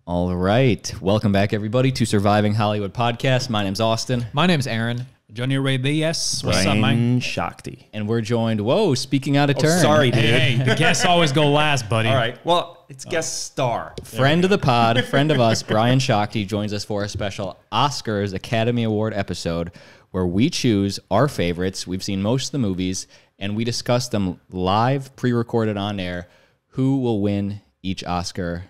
All right. Welcome back, everybody, to Surviving Hollywood Podcast. My name's Austin. My name's Aaron. Jojo Diaz. What's up, man? Shakti. And we're joined, speaking out of turn. Sorry, dude. Hey, the guests always go last, buddy. All right. Well, it's guest star. Friend of the pod, friend of us, Brian Shakti, joins us for a special Oscars Academy Award episode where we choose our favorites. We've seen most of the movies, and we discuss them live, pre-recorded on air. Who will win each Oscar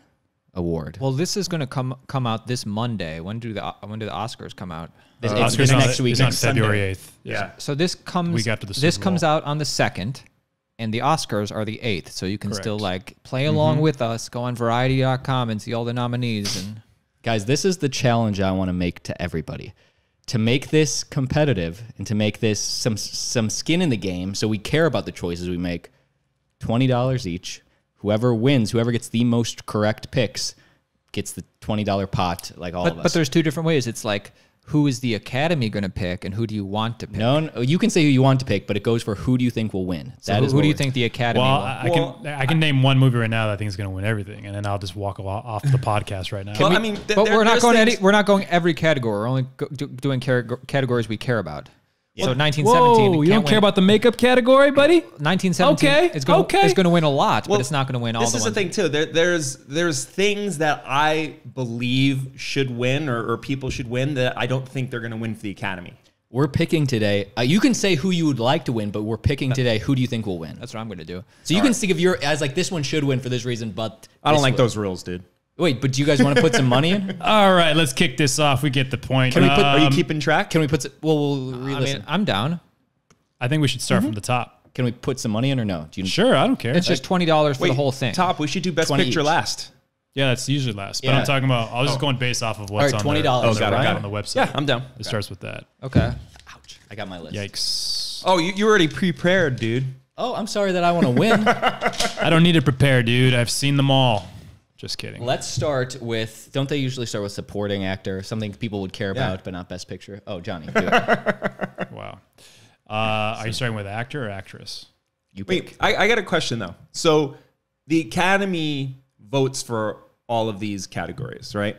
award? Well, this is going to come out this Monday. When do the Oscars come out? It's next week. It's on February 8th. Yeah. So this comes Week after the Super this Bowl. comes out on the 2nd, and the Oscars are the 8th. So you can still play along with us. Go on Variety.com and see all the nominees. And Guys, this is the challenge I want to make to everybody. To make this competitive and to make this some skin in the game so we care about the choices we make, $20 each. Whoever wins, whoever gets the most correct picks, gets the $20 pot, like all of us. But there's two different ways. It's like, who is the Academy going to pick, and who do you want to pick? No, you can say who you want to pick, but it goes for who do you think will win. So who do you think the Academy will? I can name one movie right now that I think is going to win everything, and then I'll just walk off the podcast right now. But we're not going we're not going every category. We're only doing categories we care about. Yeah. So 1917. Whoa, you don't care about the makeup category, buddy? 1917 is going to win a lot, but it's not going to win all the ones. This is the thing, too. There's things that I believe should win or people should win that I don't think they're going to win for the Academy. We're picking today. You can say who you would like to win, but we're picking today who do you think will win. That's what I'm going to do. So you can think of as like this one should win for this reason, but I don't like those rules, dude. Wait, but do you guys want to put some money in? All right, let's kick this off. We get the point. Can we put? Are you keeping track? Can we put? We'll re-listen. I'm down. I think we should start from the top. Can we put some money in or no? Do you? Sure, I don't care. It's just $20 for the whole thing. Top. We should do Best 20 Picture each. last. Yeah, that's usually last. But Yeah. I'm talking about, I was just going based off of what's All right, on $20. on the website. Yeah, I'm down. It starts with that. Okay. Ouch! I got my list. Yikes. Oh, you already prepared, dude. Oh, I'm sorry that I want to win. I don't need to prepare, dude. I've seen them all. Just kidding. Let's start with. Don't they usually start with supporting actor? Something people would care about, but not Best Picture. Oh, Johnny, do it. Wow. Are you starting with actor or actress? You pick. Wait, I got a question, though. So the Academy votes for all of these categories, right?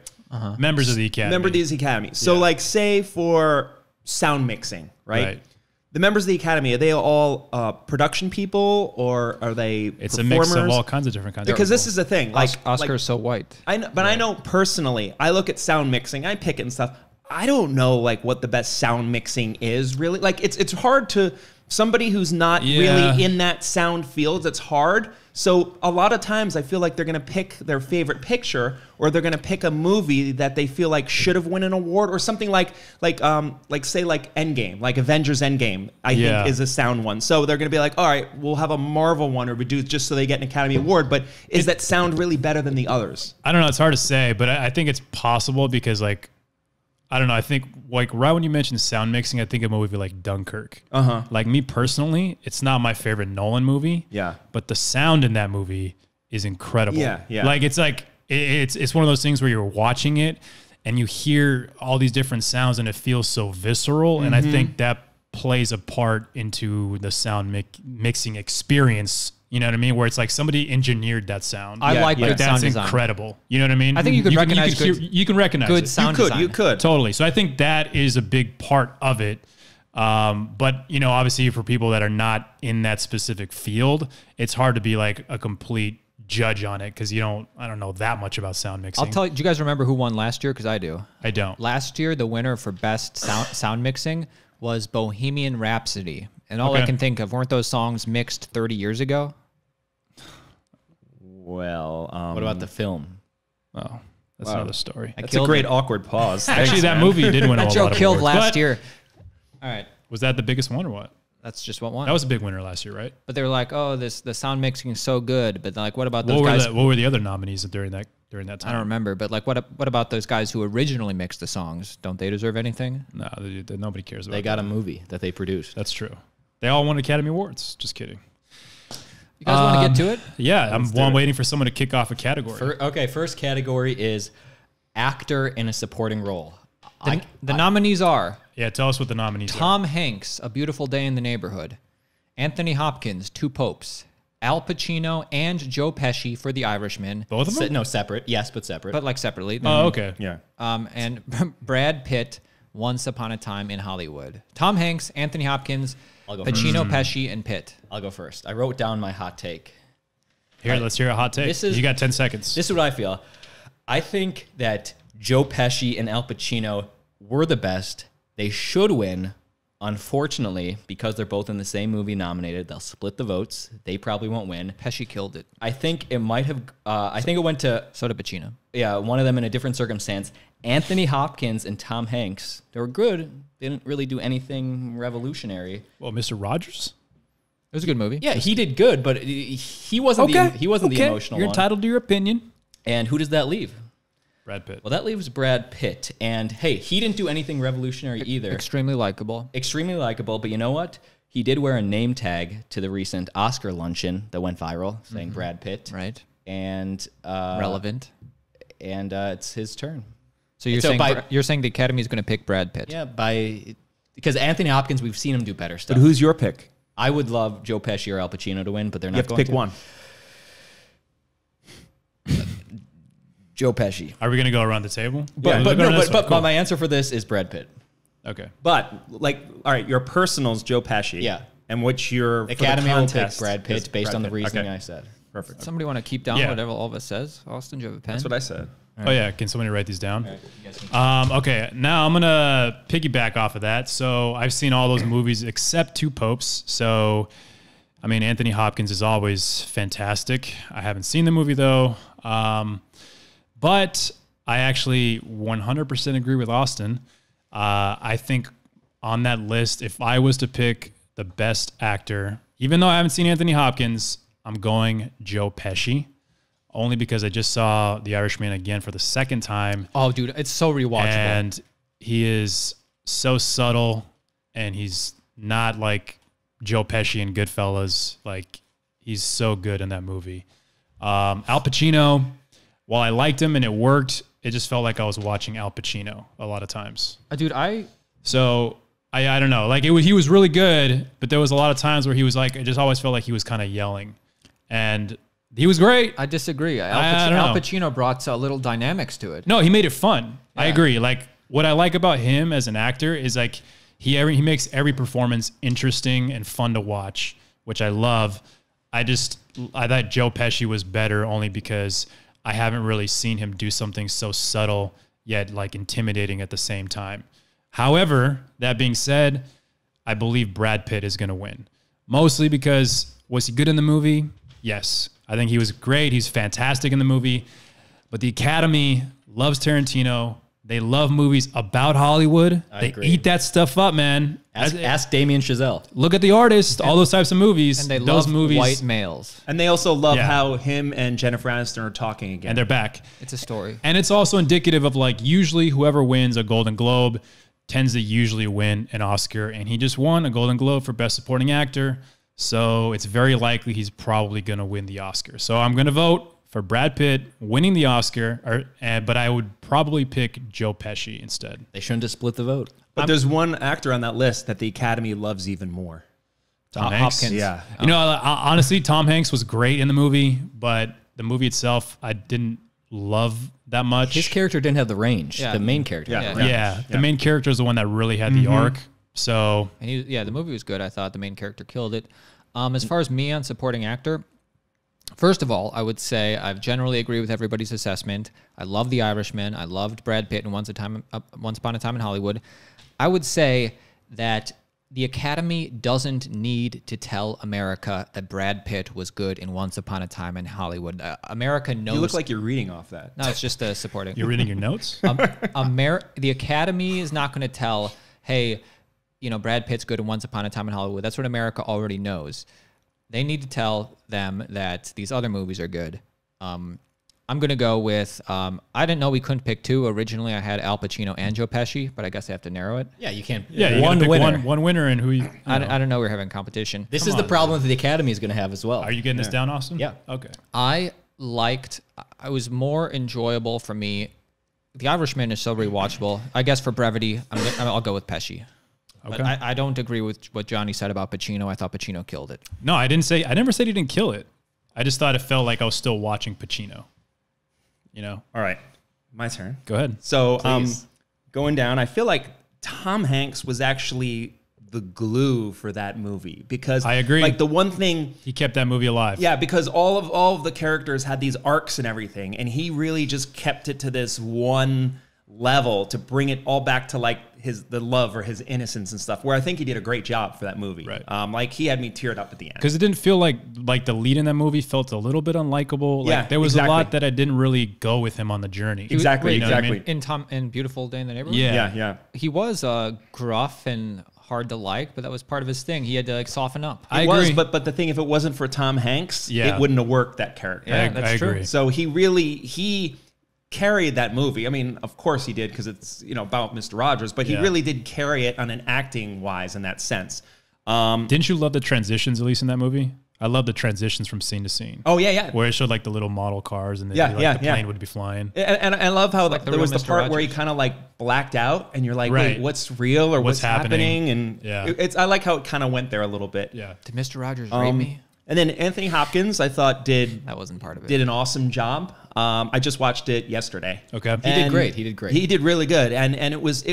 Members of the Academy. Member of the Academy. So, like, say for sound mixing, right? The members of the Academy, are they all production people or are they It's performers? a mix of all kinds of different kinds Because of this is the thing. Like Oscar's so white. I know, but I know personally, I look at sound mixing, I pick it and stuff. I don't know like what the best sound mixing is really. Like it's hard to somebody who's not really in that sound field. It's hard. So a lot of times I feel like they're going to pick their favorite picture or they're going to pick a movie that they feel like should have won an award or something like say like Endgame, like Avengers Endgame, I think is a sound one. So they're going to be like, all right, we'll have a Marvel one or we do just so they get an Academy Award. But is that sound really better than the others? I don't know. It's hard to say, but I think it's possible because like, I don't know. I think like right when you mentioned sound mixing, I think of a movie like Dunkirk. Like me personally, it's not my favorite Nolan movie. Yeah. But the sound in that movie is incredible. Yeah. Like it's one of those things where you're watching it and you hear all these different sounds and it feels so visceral. And I think that plays a part into the sound mixing experience. You know what I mean? Where it's like somebody engineered that sound. I like good sound design. That's incredible. You know what I mean? I think you can recognize you can recognize good it. sound design. You could. Totally. So I think that is a big part of it. But, you know, obviously for people that are not in that specific field, it's hard to be like a complete judge on it because I don't know that much about sound mixing. I'll tell you, do you guys remember who won last year? Because I do. I don't. Last year, the winner for best sound mixing was Bohemian Rhapsody. And all I can think of, weren't those songs mixed 30 years ago? Well, What about the film? Oh, that's another story. That's a great awkward pause. Actually, that movie did win a That lot of joke killed awards. last But year. All right. Was that the biggest one or what? That's just what won. That was a big winner last year, right? But they were like, oh, the sound mixing is so good. But like, what about those guys? What were the other nominees during that time? I don't remember. But like, what about those guys who originally mixed the songs? Don't they deserve anything? No, nobody cares about They got a movie that they produced. That's true. They all won Academy Awards. Just kidding. You guys want to get to it? Yeah, I'm waiting for someone to kick off a category. First category is actor in a supporting role. The nominees are Yeah, tell us what the nominees are. Tom Hanks, A Beautiful Day in the Neighborhood. Anthony Hopkins, Two Popes. Al Pacino and Joe Pesci for The Irishman. Both of them? No, separate. Yes, but separate. But like separately. Oh, okay. Yeah. And Brad Pitt, Once Upon a Time in Hollywood. Tom Hanks, Anthony Hopkins, I'll go Pacino, Pesci, and Pitt. I'll go first. I wrote down my hot take. Here, let's hear a hot take. You got 10 seconds. This is what I feel. I think that Joe Pesci and Al Pacino were the best. They should win. Unfortunately, because they're both in the same movie nominated, they'll split the votes. They probably won't win. Pesci killed it. I think it might have. I think it went to. So did Pacino. Yeah, one of them in a different circumstance. Anthony Hopkins and Tom Hanks. They were good. They didn't really do anything revolutionary. Well, Mr. Rogers? It was a good movie. Yeah, he did good, but he wasn't. He wasn't the emotional You're one. entitled to your opinion. And who does that leave? Brad Pitt. Well, that leaves Brad Pitt. And hey, he didn't do anything revolutionary either. Extremely likable. Extremely likable, but you know what? He did wear a name tag to the recent Oscar luncheon that went viral, saying Brad Pitt. Right. And Relevant. And it's his turn. So you're saying the Academy is going to pick Brad Pitt? Yeah, because Anthony Hopkins, we've seen him do better stuff. But who's your pick? I would love Joe Pesci or Al Pacino to win, but they're not You have to going pick one. Joe Pesci. Are we going to go around the table? But Cool. my answer for this is Brad Pitt. Okay. But like, all right, your personal's Joe Pesci. Yeah. And what's your Academy for the will pick contest Brad Pitt is based Brad on the Pitt. reasoning Okay. I said. Perfect. Somebody want to keep down Yeah. whatever all of us says? Austin, do you have a pen? That's what I said. Oh, yeah. Can somebody write these down? Okay. Now I'm going to piggyback off of that. So I've seen all those movies except Two Popes. So, I mean, Anthony Hopkins is always fantastic. I haven't seen the movie, though. But I actually 100% agree with Austin. I think on that list, if I was to pick the best actor, even though I haven't seen Anthony Hopkins, I'm going Joe Pesci. Only because I just saw The Irishman again for the second time. Oh, dude, it's so rewatchable. And he is so subtle, and he's not like Joe Pesci in Goodfellas. Like, he's so good in that movie. Al Pacino, while I liked him and it worked, it just felt like I was watching Al Pacino a lot of times. Dude, So I don't know. Like, he was really good, but there was a lot of times where he was like, it just always felt like he was kind of yelling. And he was great. I disagree. I don't know. Al Pacino brought a little dynamics to it. No, he made it fun. Yeah. I agree. Like, what I like about him as an actor is like he makes every performance interesting and fun to watch, which I love. I thought Joe Pesci was better only because I haven't really seen him do something so subtle yet like intimidating at the same time. However, that being said, I believe Brad Pitt is going to win. Mostly because, was he good in the movie? Yes. I think he was great. He's fantastic in the movie. But the Academy loves Tarantino. They love movies about Hollywood. They agree. eat that stuff up, man. Ask Damien Chazelle. Look at The Artist, all those types of movies. And they those love movies, white males. And they also love Yeah. how him and Jennifer Aniston are talking again. and they're back. It's a story. And it's also indicative of like usually whoever wins a Golden Globe tends to usually win an Oscar. And he just won a Golden Globe for Best Supporting Actor. So it's very likely he's probably going to win the Oscar. So I'm going to vote for Brad Pitt winning the Oscar, but I would probably pick Joe Pesci instead. They shouldn't have split the vote. But there's one actor on that list that the Academy loves even more. Tom Hanks. Hopkins. Yeah. You know, honestly, Tom Hanks was great in the movie, but the movie itself, I didn't love that much. His character didn't have the range. Yeah. The main character. Yeah. Yeah, the main character is the one that really had the arc. So And the movie was good. I thought the main character killed it. As far as me on supporting actor, first of all, I would say I generally agree with everybody's assessment. I love The Irishman. I loved Brad Pitt in Once Upon a Time in Hollywood. I would say that the Academy doesn't need to tell America that Brad Pitt was good in Once Upon a Time in Hollywood. America knows. You look like you're reading off that. No, it's just supporting. you're reading your notes? The Academy is not going to tell, hey, Brad Pitt's good in Once Upon a Time in Hollywood. That's what America already knows. They need to tell them that these other movies are good. I'm going to go with, I didn't know we couldn't pick two. Originally, I had Al Pacino and Joe Pesci, but I guess I have to narrow it. Yeah, you can't. Yeah, you one gotta pick winner. one winner, and who you I don't know we're having competition. This is the problem that the Academy is going to have as well. are you getting this down, Austin? Yeah. Okay. I was more enjoyable for me. The Irishman is so rewatchable. I guess for brevity, I'll go with Pesci. But Okay. I don't agree with what Johnny said about Pacino. I thought Pacino killed it. No, I never said he didn't kill it. I just thought it felt like I was still watching Pacino. You know? All right, my turn. Go ahead. So Please. going down, I feel like Tom Hanks was actually the glue for that movie because I agree. Like the one thing He kept that movie alive. Yeah, because all of the characters had these arcs and everything, and he really just kept it to this one level to bring it all back to like the love or his innocence and stuff. Where I think he did a great job for that movie. Right. Like he had me teared up at the end. Because it didn't feel like the lead in that movie felt a little bit unlikable. Like Yeah, there was exactly. a lot that I didn't really go with him on the journey. Exactly, You know what I exactly. mean? In Beautiful Day in the Neighborhood? Yeah. Yeah. He was gruff and hard to like, but that was part of his thing. He had to like soften up. I It was, agree. but the thing, if it wasn't for Tom Hanks, Yeah. it wouldn't have worked, that character. Yeah, I that's true. agree. So he carried that movie. I mean, of course he did because it's about Mr. Rogers, but he Yeah. really did carry it on an acting wise in that sense. Didn't you love the transitions, at least in that movie? I love the transitions from scene to scene. Oh yeah. Where it showed like the little model cars and then Yeah, the yeah. plane would be flying. And I love how like the there was real the Mr. part where he Rogers. kind of like blacked out, and you're like, Right. wait, what's real or what's happening? And Yeah. I like how it kind of went there a little bit. Yeah. Did Mr. Rogers rape me? And then Anthony Hopkins, I thought That wasn't part of it. did an awesome job. I just watched it yesterday. Okay. He did And great. He did great. He did really good. And it was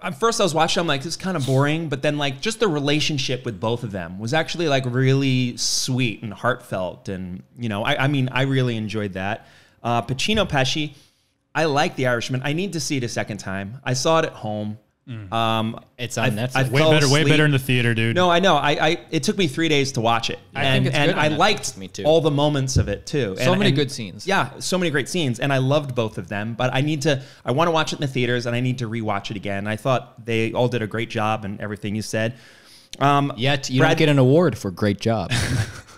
at first I was watching, I'm like, this is kind of boring, but then like just the relationship with both of them was actually like really sweet and heartfelt. And, I mean, I really enjoyed that. Pacino Pesci, I like The Irishman. I need to see it a second time. I saw it at home. It's on Netflix. I Way fell better, way asleep. better in the theater, dude. No, I know. It took me 3 days to watch it. I think it's good on I Netflix. liked Me too. all the moments of it too. So many good scenes. Yeah, so many great scenes. And I loved both of them. But I want to watch it in the theaters, and I need to rewatch it again. I thought they all did a great job and everything you said. Yet you don't get an award for great job.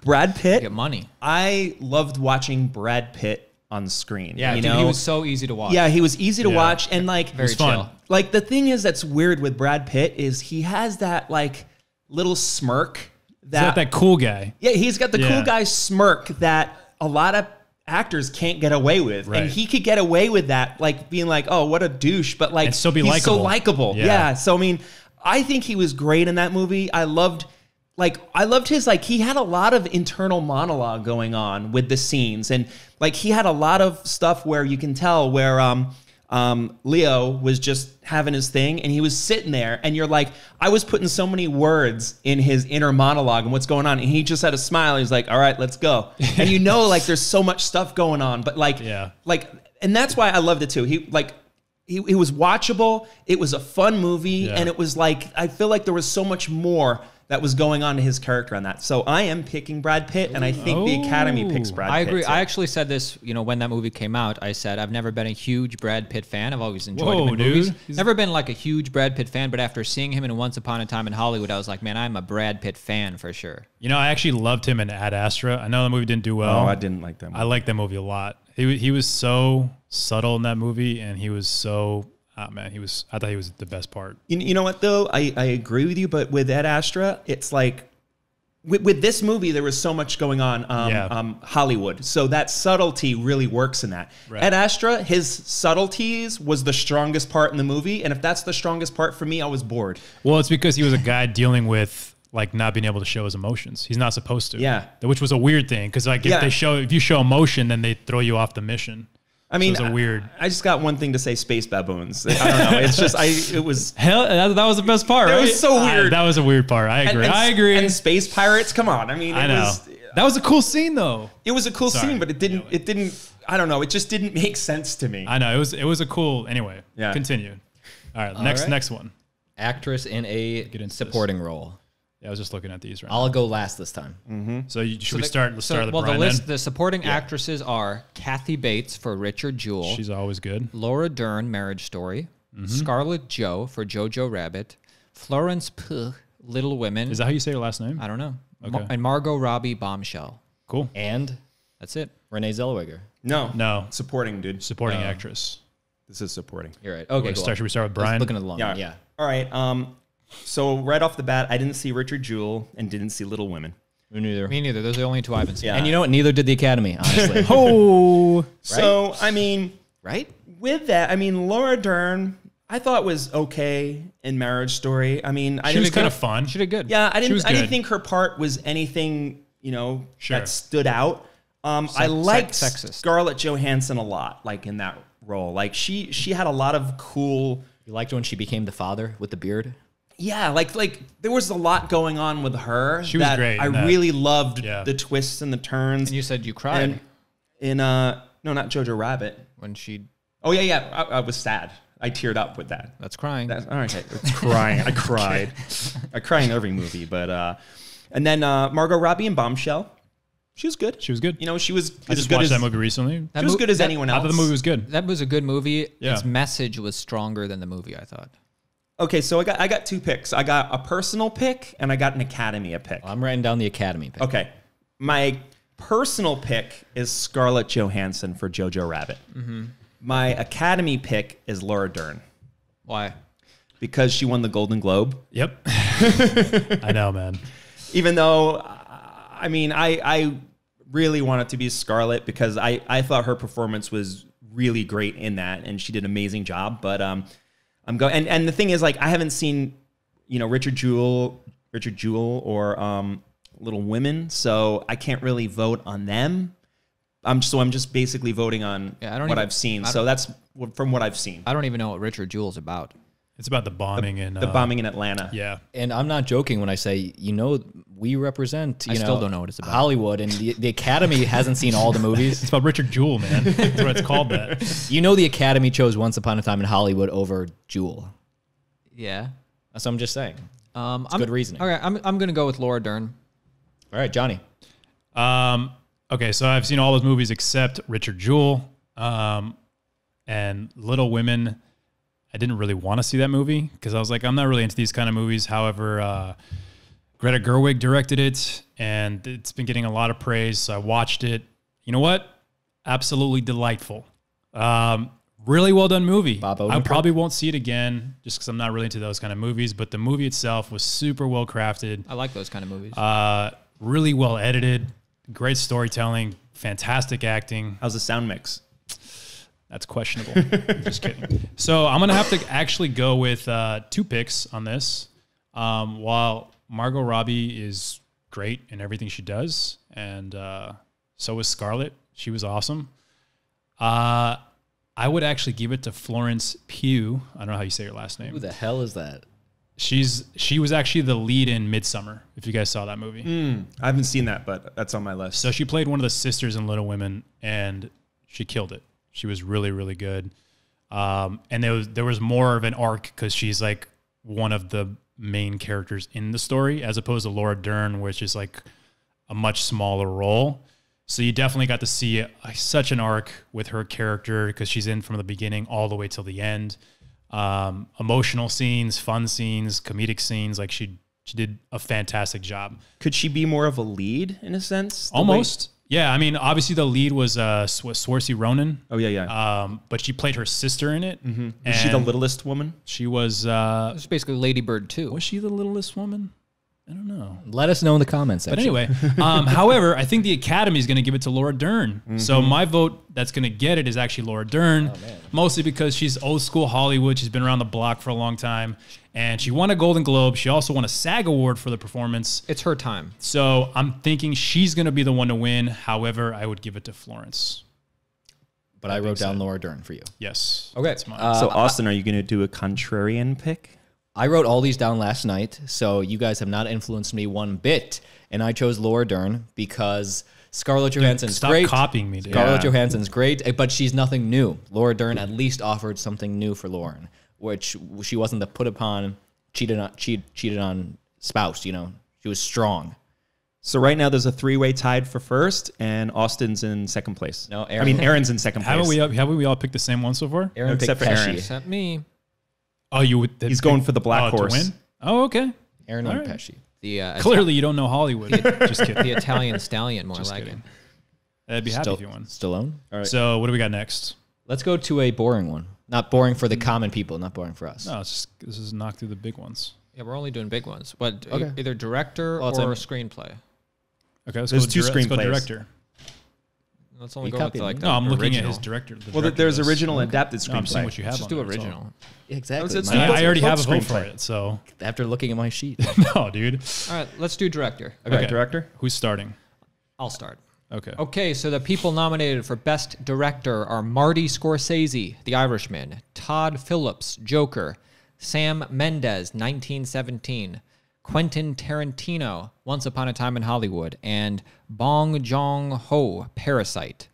Brad Pitt. Get money. I loved watching Brad Pitt on screen. Yeah, you dude, know? he was so easy to watch. Yeah, he was easy to Yeah. watch, and like Very fun. chill. Like the thing is that's weird with Brad Pitt is he has that like little smirk He's not that cool guy. yeah, he's got the Yeah. cool guy smirk that a lot of actors can't get away with. Right. And he could get away with that, like being like, oh, what a douche, but like And still be he's so likable. likable. Yeah. Yeah. So I mean, I think he was great in that movie. I loved his he had a lot of internal monologue going on with the scenes, and like he had a lot of stuff where you can tell where Leo was just having his thing and he was sitting there, and you're like, I was putting so many words in his inner monologue and what's going on, and he just had a smile. He's like, all right, let's go. And like there's so much stuff going on, but and that's why I loved it too. He was watchable. It was a fun movie, Yeah. and it was like I feel like there was so much more that was going on to his character on that. So I am picking Brad Pitt, and I think the Academy picks Brad Pitt. I agree. too. I actually said this, when that movie came out. I said I've never been a huge Brad Pitt fan. I've always enjoyed him Whoa, in dude. movies. He's- Never been like a huge Brad Pitt fan, but after seeing him in Once Upon a Time in Hollywood, I was like, man, I'm a Brad Pitt fan for sure. I actually loved him in Ad Astra. I know the movie didn't do well. Oh, I didn't like that movie. I like that movie a lot. He was so subtle in that movie, and he was so I thought he was the best part. You know what though? I agree with you, but with Ed Astra, it's like with this movie there was so much going on. Hollywood, so that subtlety really works in that. Right. Ed Astra, his subtleties was the strongest part in the movie, and if that's the strongest part for me, I was bored. Well, it's because he was a guy dealing with like not being able to show his emotions. He's not supposed to. Yeah. Which was a weird thing because like Yeah. if you show emotion, then they throw you off the mission. I mean, it was a weird. I just got one thing to say: space baboons. I don't know. It's just it was. Hell, that was the best part. That right? was so weird. That was a weird part. I agree. I agree. And space pirates. Come on. I mean, I know. That was a cool scene though. It was a cool Sorry. scene, but it didn't. I don't know. It just didn't make sense to me. I know it was a cool. Anyway, Yeah. Continue. All right, right. next one. Actress in a into supporting role. Yeah, I was just looking at these right I'll go last this time. So should we start? Let's start with well, Brian. the supporting actresses are Kathy Bates for Richard Jewell, She's always good. Laura Dern, Marriage Story, Scarlett Joe for Jojo Rabbit, Florence Pugh, Little Women. Is that how you say her last name? I don't know. Okay. And Margot Robbie, Bombshell. Cool. And That's it. Renee Zellweger. No. Supporting, dude. Supporting actress. This is supporting. You're right. Okay, Should we start with Brian? Looking at the long one. Yeah. All right. So right off the bat, I didn't see Richard Jewell and didn't see Little Women. Me neither. Me neither. Those are the only two I haven't seen. Yeah. And you know what? Neither did the Academy, honestly. Oh, So I mean, Right? with that, I mean Laura Dern. I thought was okay in Marriage Story. I mean, She was kind of fun. She did good. yeah, I was didn't good. think her part was anything, Sure. that stood out. I liked sexist. Scarlett Johansson a lot, like in that role. Like she had a lot of cool. You liked when she became the father with the beard? Yeah, like there was a lot going on with her. She was that great I in that. really loved Yeah. the twists and the turns. And you said you cried And in no, not Jojo Rabbit. when she. Oh yeah. I was sad. I teared up with that. That's crying. All right, it's crying. I cried. I cry in every movie, but and then Margot Robbie in Bombshell. She was good. She was good. She was I as just good watched as that movie recently. she was good as anyone I else. thought the movie was good. That was a good movie. Yeah. Its message was stronger than the movie, I thought. Okay, so I got 2 picks. I got a personal pick and I got an Academy pick. I'm writing down the Academy pick. Okay, my personal pick is Scarlett Johansson for Jojo Rabbit. My Academy pick is Laura Dern Why? because she won the Golden Globe. Yep. I know, man. Even though, I mean, I really want it to be Scarlett because I thought her performance was really great in that, and she did an amazing job. But I'm going, and the thing is, like, I haven't seen, Richard Jewell or Little Women, so I can't really vote on them. I'm just basically voting on I've seen. So that's from what I've seen. I don't even know what Richard Jewell's about. It's about the bombing and The bombing in Atlanta. Yeah. And I'm not joking when I say, we represent, I still don't know what it's about. Hollywood, and the Academy hasn't seen all the movies. It's about Richard Jewell, man. That's what it's called. That. The Academy chose Once Upon a Time in Hollywood over Jewel. Yeah. So I'm just saying. I'm good reasoning. Okay, I'm going to go with Laura Dern. All right, Johnny. Okay, so I've seen all those movies except Richard Jewell and Little Women. I didn't really want to see that movie because I was like, I'm not really into these kind of movies. However, Greta Gerwig directed it, and it's been getting a lot of praise. So I watched it. You know what? Absolutely delightful. Really well done movie. Bob I Odenkirk? probably won't see it again just because I'm not really into those kind of movies. But the movie itself was super well crafted. I like those kind of movies. Really well edited. Great storytelling. Fantastic acting. How's the sound mix? That's questionable. I'm just kidding. So I'm going to have to actually go with 2 picks on this. While Margot Robbie is great in everything she does, and so is Scarlett. She was awesome. I would actually give it to Florence Pugh. I don't know how you say her last name. Who the hell is that? She was actually the lead in Midsommar, if you guys saw that movie. I haven't seen that, but that's on my list. So she played one of the sisters in Little Women, and she killed it. She was really, really good. And there was more of an arc because she's like one of the main characters in the story, as opposed to Laura Dern, which is like a much smaller role. So you definitely got to see such an arc with her character because she's in from the beginning all the way till the end. Emotional scenes, fun scenes, comedic scenes. Like she did a fantastic job. Could she be more of a lead in a sense? Almost. Yeah, I mean, obviously the lead was Saoirse Ronan. Oh yeah. But she played her sister in it. Was she the littlest woman? She was. It's basically Lady Bird too. Was she the littlest woman? I don't know. Let us know in the comments section. But anyway, however, I think the Academy is going to give it to Laura Dern. So my vote that's going to get it is actually Laura Dern, mostly because she's old school Hollywood. She's been around the block for a long time, and she won a Golden Globe. She also won a SAG Award for the performance. It's her time. So I'm thinking she's going to be the one to win. However, I would give it to Florence. But I wrote down Laura Dern for you. Yes. Okay. That's mine. So Austin, are you going to do a contrarian pick? I wrote all these down last night, so you guys have not influenced me one bit. And I chose Laura Dern because Scarlett Johansson's Stop great. copying me, dude. Scarlett Johansson's great, but she's nothing new. Laura Dern at least offered something new for Lauren, which she wasn't the put upon, cheated on spouse. She was strong. So right now there's a 3-way tied for first, and Austin's in second place. No, Aaron's in second place. Haven't we all picked the same one so far? Aaron Except picked for Pesci. Aaron. Except me. Oh, you would. He's going for the black horse. To win? Oh, okay. Aaron went Pesci. The Clearly, you don't know Hollywood. Just kidding. the Italian stallion, more Just like kidding. it. I'd be happy if you won. Stallone. All right. So what do we got next? Let's go to a boring one. Not boring for the common people, not boring for us. No, this is knock through the big ones. Yeah, we're only doing big ones. What? Okay. Either director Well, or it's screenplay. Okay, let's There's go. two Let's go screenplays. director. Let's only You go with copied like me. the No, I'm looking at original. his director. the Well, director there's list. original and adapted screenplay. No, I'm seeing what you have. Let's just on do there, so- original. Exactly. It's- My- I already have a Both vote for screenplay. it, so after looking at my sheet. no, dude. All right, let's do director. Okay, director. Who's starting? I'll start. Okay. Okay, so the people nominated for Best Director are Marty Scorsese, The Irishman, Todd Phillips, Joker, Sam Mendes, 1917, Quentin Tarantino, Once Upon a Time in Hollywood, and Bong Joon-ho, Parasite.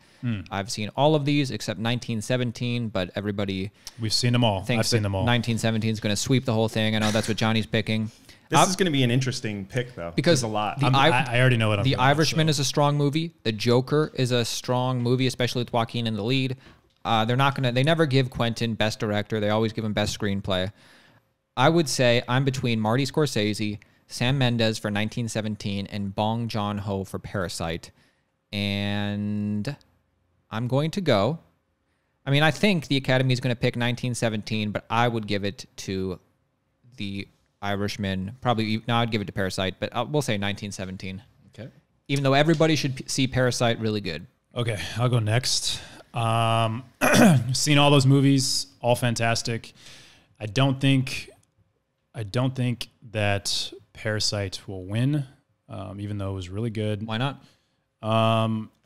I've seen all of these except 1917, but everybody We've seen them all. I've thinks seen that them all. 1917 is going to sweep the whole thing. I know that's what Johnny's picking. This is going to be an interesting pick, though. Because There's a lot. I already know what I'm The going with, Irishman so. is a strong movie. The Joker is a strong movie, especially with Joaquin in the lead. They never give Quentin Best Director. They always give him Best Screenplay. I would say I'm between Marty Scorsese, Sam Mendes for 1917, and Bong Joon-ho for Parasite. And I'm going to go. I mean, I think the Academy is going to pick 1917, but I would give it to The Irishman. Probably, no, I'd give it to Parasite, but we'll say 1917. Okay. Even though everybody should see Parasite really good. Okay, I'll go next. Seen all those movies, all fantastic. I don't think that Parasite will win, even though it was really good. Why not?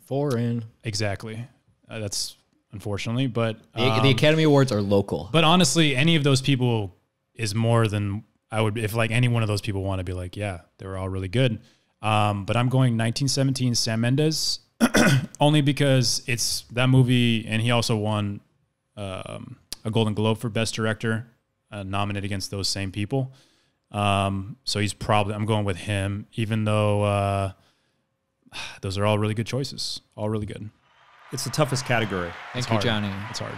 Foreign. Exactly. That's unfortunately, but The Academy Awards are local. but honestly, any of those people is more than I would if like any one of those people want to be like, yeah, they were all really good. But I'm going 1917 Sam Mendes only because it's that movie, and he also won a Golden Globe for Best Director, nominated against those same people. So I'm going with him, even though those are all really good choices, all really good. It's the toughest category. Thank It's you, hard. Johnny. It's hard.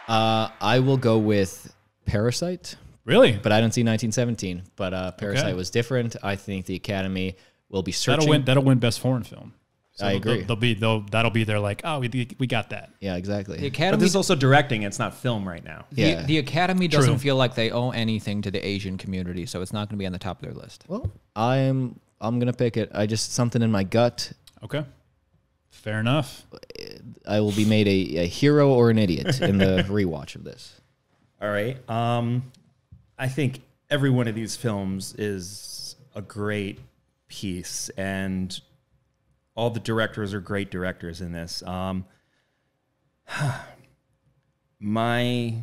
I will go with Parasite, Really? but I don't see 1917. But Parasite Okay. was different. I think the Academy will be searching. That'll win Best Foreign Film. So I agree. That'll be there like, oh, we got that. Yeah, exactly. The But Academy, this is also directing. It's not film right now. Yeah. the Academy doesn't True. feel like they owe anything to the Asian community, so it's not going to be on the top of their list. Well, I'm gonna pick it. I just something in my gut. Okay. Fair enough. I will be made a hero or an idiot in the rewatch of this. All right. I think every one of these films is a great piece, and all the directors are great directors in this. My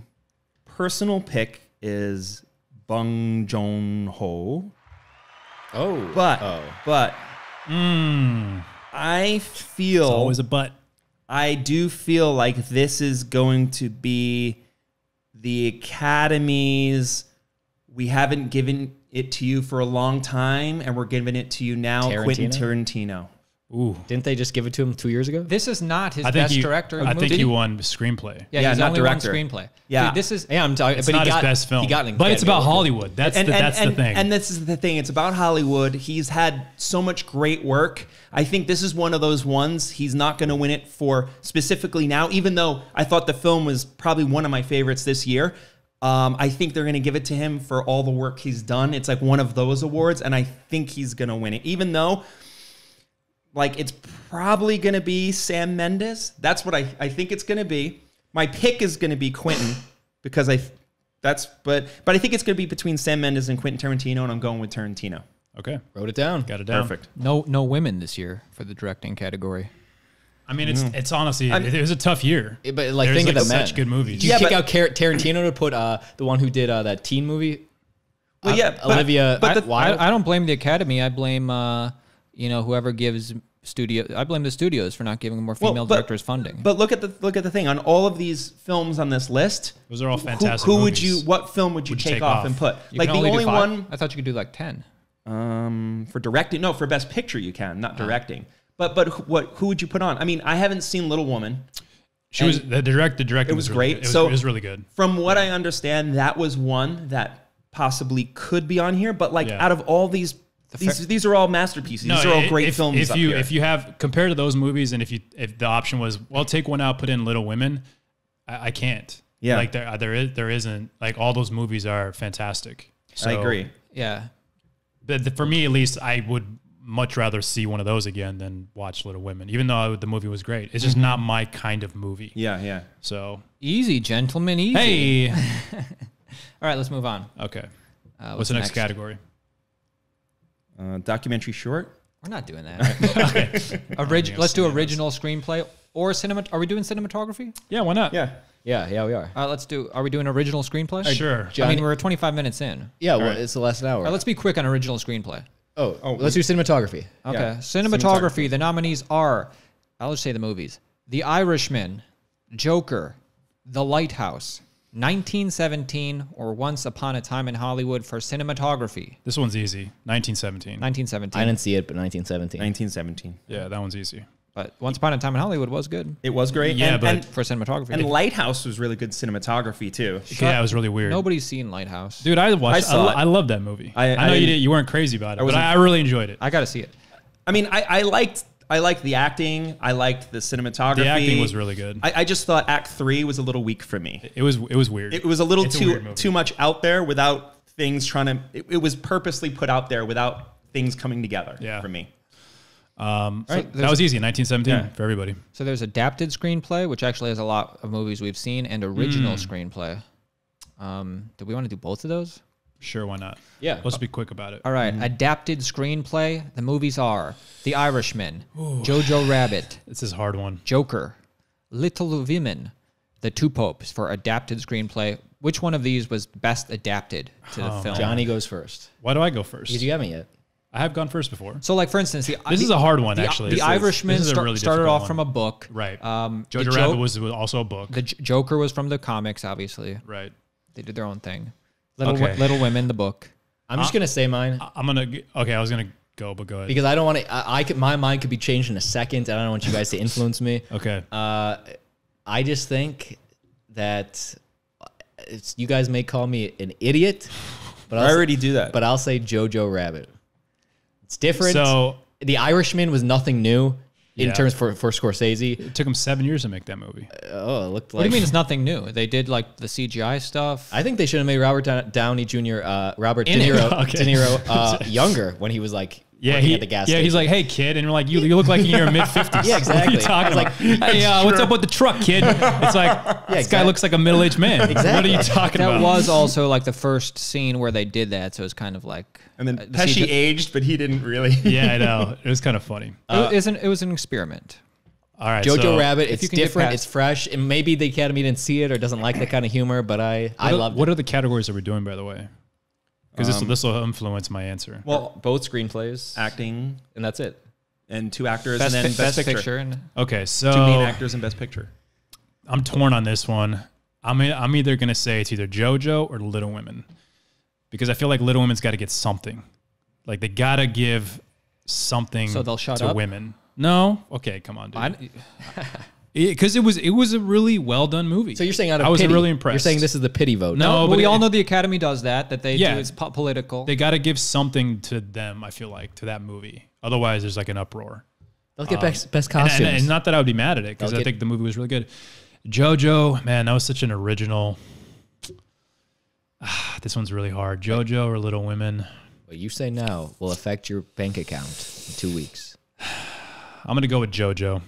personal pick is Bong Joon-ho, but I feel Always a butt. I do feel like this is going to be the Academy's. We haven't given it to you for a long time, and we're giving it to you now, Quentin Tarantino. Ooh. Didn't they just give it to him 2 years ago? This is not his I think best he, director. I think movie. he won screenplay. Yeah, Yeah, he's not only director. won screenplay. Yeah. Dude, this is. Yeah, I'm talking. It's but not he his got, best film. He got an but it's about Academy Award. Hollywood. That's the thing. And this is the thing. It's about Hollywood. He's had so much great work. I think this is one of those ones he's not going to win it for specifically now, even though I thought the film was probably one of my favorites this year. I think they're going to give it to him for all the work he's done. It's like one of those awards, and I think he's going to win it, even though like it's probably going to be Sam Mendes. That's what I think it's going to be. My pick is going to be Quentin because but I think it's going to be between Sam Mendes and Quentin Tarantino, and I'm going with Tarantino. Okay. Wrote it down. Got it down. Perfect. No women this year for the directing category. I mean, it's honestly, it was a tough year. But like, There's think of like the men. such good movies. Did you Yeah, kick but- out Tarantino to put the one who did that teen movie? Well, yeah, but- Olivia but Wilde. I don't blame the Academy. I blame whoever gives studio. I blame the studios for not giving more female directors funding. But look at the thing on all of these films on this list. Those are all fantastic Who would movies. what film would you take off and put? You Like can the only do 5? one I thought you could do like 10. for directing. No, for best picture you can, not directing. But who would you put on? I mean, I haven't seen Little Woman. She was the directing. It was really great. good. It So- was really good. From what I understand, that was one that possibly could be on here. But like Yeah. out of all these are all masterpieces. These are all great films. If up you here. if you have compared to those movies, and if the option was, well, take one out, put in Little Women, I can't. Yeah. like there isn't, like, all those movies are fantastic. So, I agree. Yeah. But for me, at least, I would much rather see one of those again than watch Little Women, even though the movie was great. It's just not my kind of movie. Yeah, yeah. So easy, gentlemen, easy. hey, All right, let's move on. okay. What's the next category? Documentary short. We're not doing that. Let's do original screenplay or cinema. Are we doing cinematography? Yeah, why not? Yeah. Yeah, we are. Are we doing original screenplay? Sure. I mean, we're 25 minutes in. Yeah, well, it's the last hour. All right, let's be quick on original screenplay. Let's do cinematography. Okay. Yeah, Cinematography. The nominees are, I'll just say the movies: The Irishman, Joker, The Lighthouse, 1917, or Once Upon a Time in Hollywood for cinematography. This one's easy. 1917. 1917. I didn't see it, but 1917. 1917. Yeah, that one's easy. But Once Upon a Time in Hollywood was good It was great. Yeah, but- for cinematography. and Lighthouse was really good cinematography too. Yeah, it was really weird. Nobody's seen Lighthouse. Dude, I watched. I saw it. I love that movie. I know you didn't- did. You weren't crazy about it, but wasn't- I really enjoyed it. I got to see it. I mean, I liked the acting. I liked the cinematography. The acting was really good. I just thought Act 3 was a little weak for me. It was weird. It was a little It's a weird movie. too much out there without things trying to. It was purposely put out there without things coming together. Yeah. For me. So Right, that was easy. 1917 Yeah. for everybody. So there's adapted screenplay, which actually has a lot of movies we've seen, and original screenplay. Do we want to do both of those? Sure, why not? Yeah. Let's be quick about it. All right, adapted screenplay. The movies are The Irishman, Jojo Rabbit, This is a hard one. Joker, Little Women, The Two Popes for adapted screenplay. Which one of these was best adapted to the film? Johnny goes first. Why do I go first? Because you haven't yet. I have gone first before. So, like for instance, This is a hard one, actually. The Irishman this is a really started difficult off one. from a book, Right. the Jojo Rabbit was also a book. The Joker was from the comics, obviously. Right. They did their own thing. Okay. Little Women, the book. I'm just gonna say mine I'm gonna. Okay, I was gonna go, but go ahead. because I don't want to. My mind could be changed in a second. And I don't want you guys to influence me. Okay. I just think that you guys may call me an idiot, but I already do that. But I'll say Jojo Rabbit. It's different. So The Irishman was nothing new in Yeah. terms for Scorsese. it took him 7 years to make that movie. Oh, it looked like. What do you mean it's nothing new? They did like the CGI stuff. I think they should have made Robert Downey Jr. Robert De In it. Niro, Okay. De Niro younger when he was like working at the gas station. he's like, hey kid, and you're like, you look like you're in your mid 50s. Yeah, exactly. What are you talking I about? was like, Hey, what's up with the truck, kid? It's like this guy looks like a middle aged man. Exactly. What are you talking that about? was also like the first scene where they did that, so it's kind of like. And then the Pesci CGI aged, but he didn't really. Yeah, I know. It was kind of funny. it was an experiment. All right, Jojo so Rabbit. if It's you can get different. past- It's fresh, and maybe the Academy didn't see it or doesn't like that kind of humor. But I love What are the categories that we're doing, by the way? Because this will influence my answer. Well, both screenplays, acting and that's it. and two actors Best, and then best picture. picture and Okay, Two so main actors and best picture. I'm torn on this one. I'm either gonna say it's either JoJo or Little Women, because I feel like Little Women's got to get something. Like they gotta give something. So they'll shut to up? women. No, okay, come on, dude. I, Because it was a really well done movie. So you're saying out of I was pity, really impressed. You're saying this is the pity vote. No, but but we all it- know the Academy does that they Yeah. do it's political. They got to give something to them. I feel like to that movie. Otherwise, there's like an uproar. They'll get best And, costumes. and not that I would be mad at it because They'll I get- think the movie was really good. JoJo, man, that was such an original. This one's really hard. JoJo or Little Women. What you say now will affect your bank account in 2 weeks. I'm gonna go with JoJo.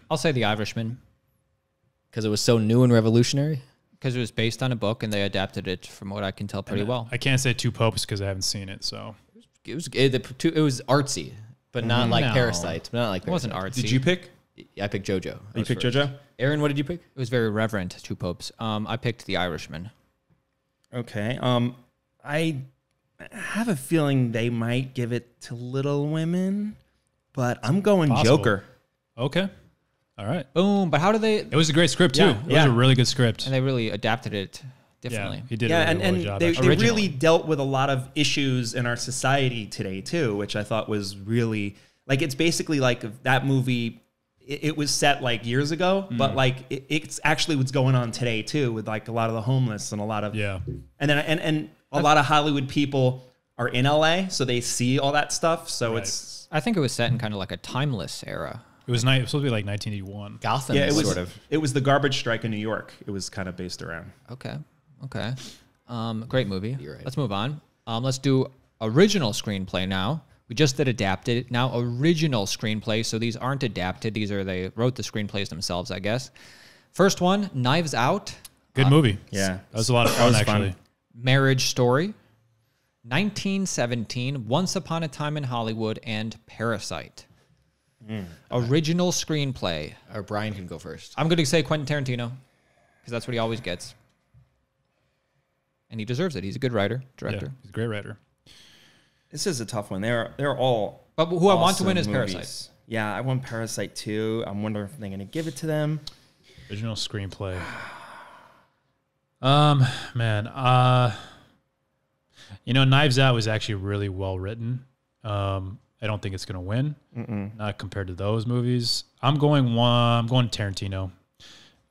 I'll say The Irishman Because it was so new and revolutionary. because it was based on a book and they adapted it from what I can tell pretty well. I can't say Two Popes because I haven't seen it. So It was artsy, but not like No. Parasite. Not like It wasn't Parasite. artsy. Did you pick? I picked JoJo. You picked JoJo? Aaron, what did you pick? It was very reverent, Two Popes. I picked The Irishman. Okay. I have a feeling they might give it to Little Women, but I'm going Possible. Joker. okay, all right. Boom! But how do they? It was a great script too. Yeah, It was yeah. a really good script. And they really adapted it Yeah, differently. he did Yeah, a really and well job. they actually. really dealt with a lot of issues in our society today too, which I thought was really like it's basically like that movie. It was set like years ago, but like it's actually what's going on today too, with like a lot of the homeless and a lot of Yeah. and then and a lot of Hollywood people are in LA, so they see all that stuff. So Right. it's I think it was set in kind of like a timeless era. It was nice. It was supposed to be like 1981. Gotham, yeah, it was sort of. it was the garbage strike in New York. It was kind of based around. Okay. Great movie. You're right. Let's move on. Let's do original screenplay now. We just did adapted. Now original screenplay. So these aren't adapted. They wrote the screenplays themselves, I guess. First one, Knives Out. Good movie. Yeah. That was a lot of fun, actually. Marriage Story. 1917, Once Upon a Time in Hollywood, and Parasite. Original screenplay. Or Brian can go first. I'm going to say Quentin Tarantino because that's what he always gets. And he deserves it. He's a good writer, director. Yeah, he's a great writer. This is a tough one. They're all. But who I want to awesome win is movies. Parasite. Yeah, I want Parasite too. I'm wondering if they're going to give it to them. Original screenplay. Man, Knives Out was actually really well written. I don't think it's gonna win, not compared to those movies. I'm going Tarantino.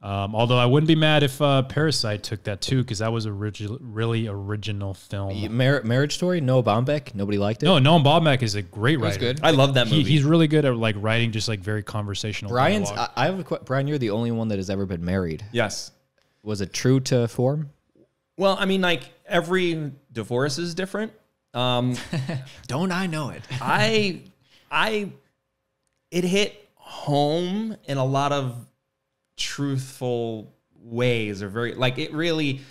Although I wouldn't be mad if Parasite took that too, because that was a really original film. Marriage Story, Noah Baumbach. Nobody liked it. No, Noah Baumbach is a great writer. That's good. I love that movie. He's really good at like writing, just like very conversational. Brian's. dialogue. I have a Brian. You're the only one that has ever been married. Yes. Was it true to form? Well, I mean, like every divorce is different. Don't I know it? It hit home in a lot of truthful ways, or very like it really.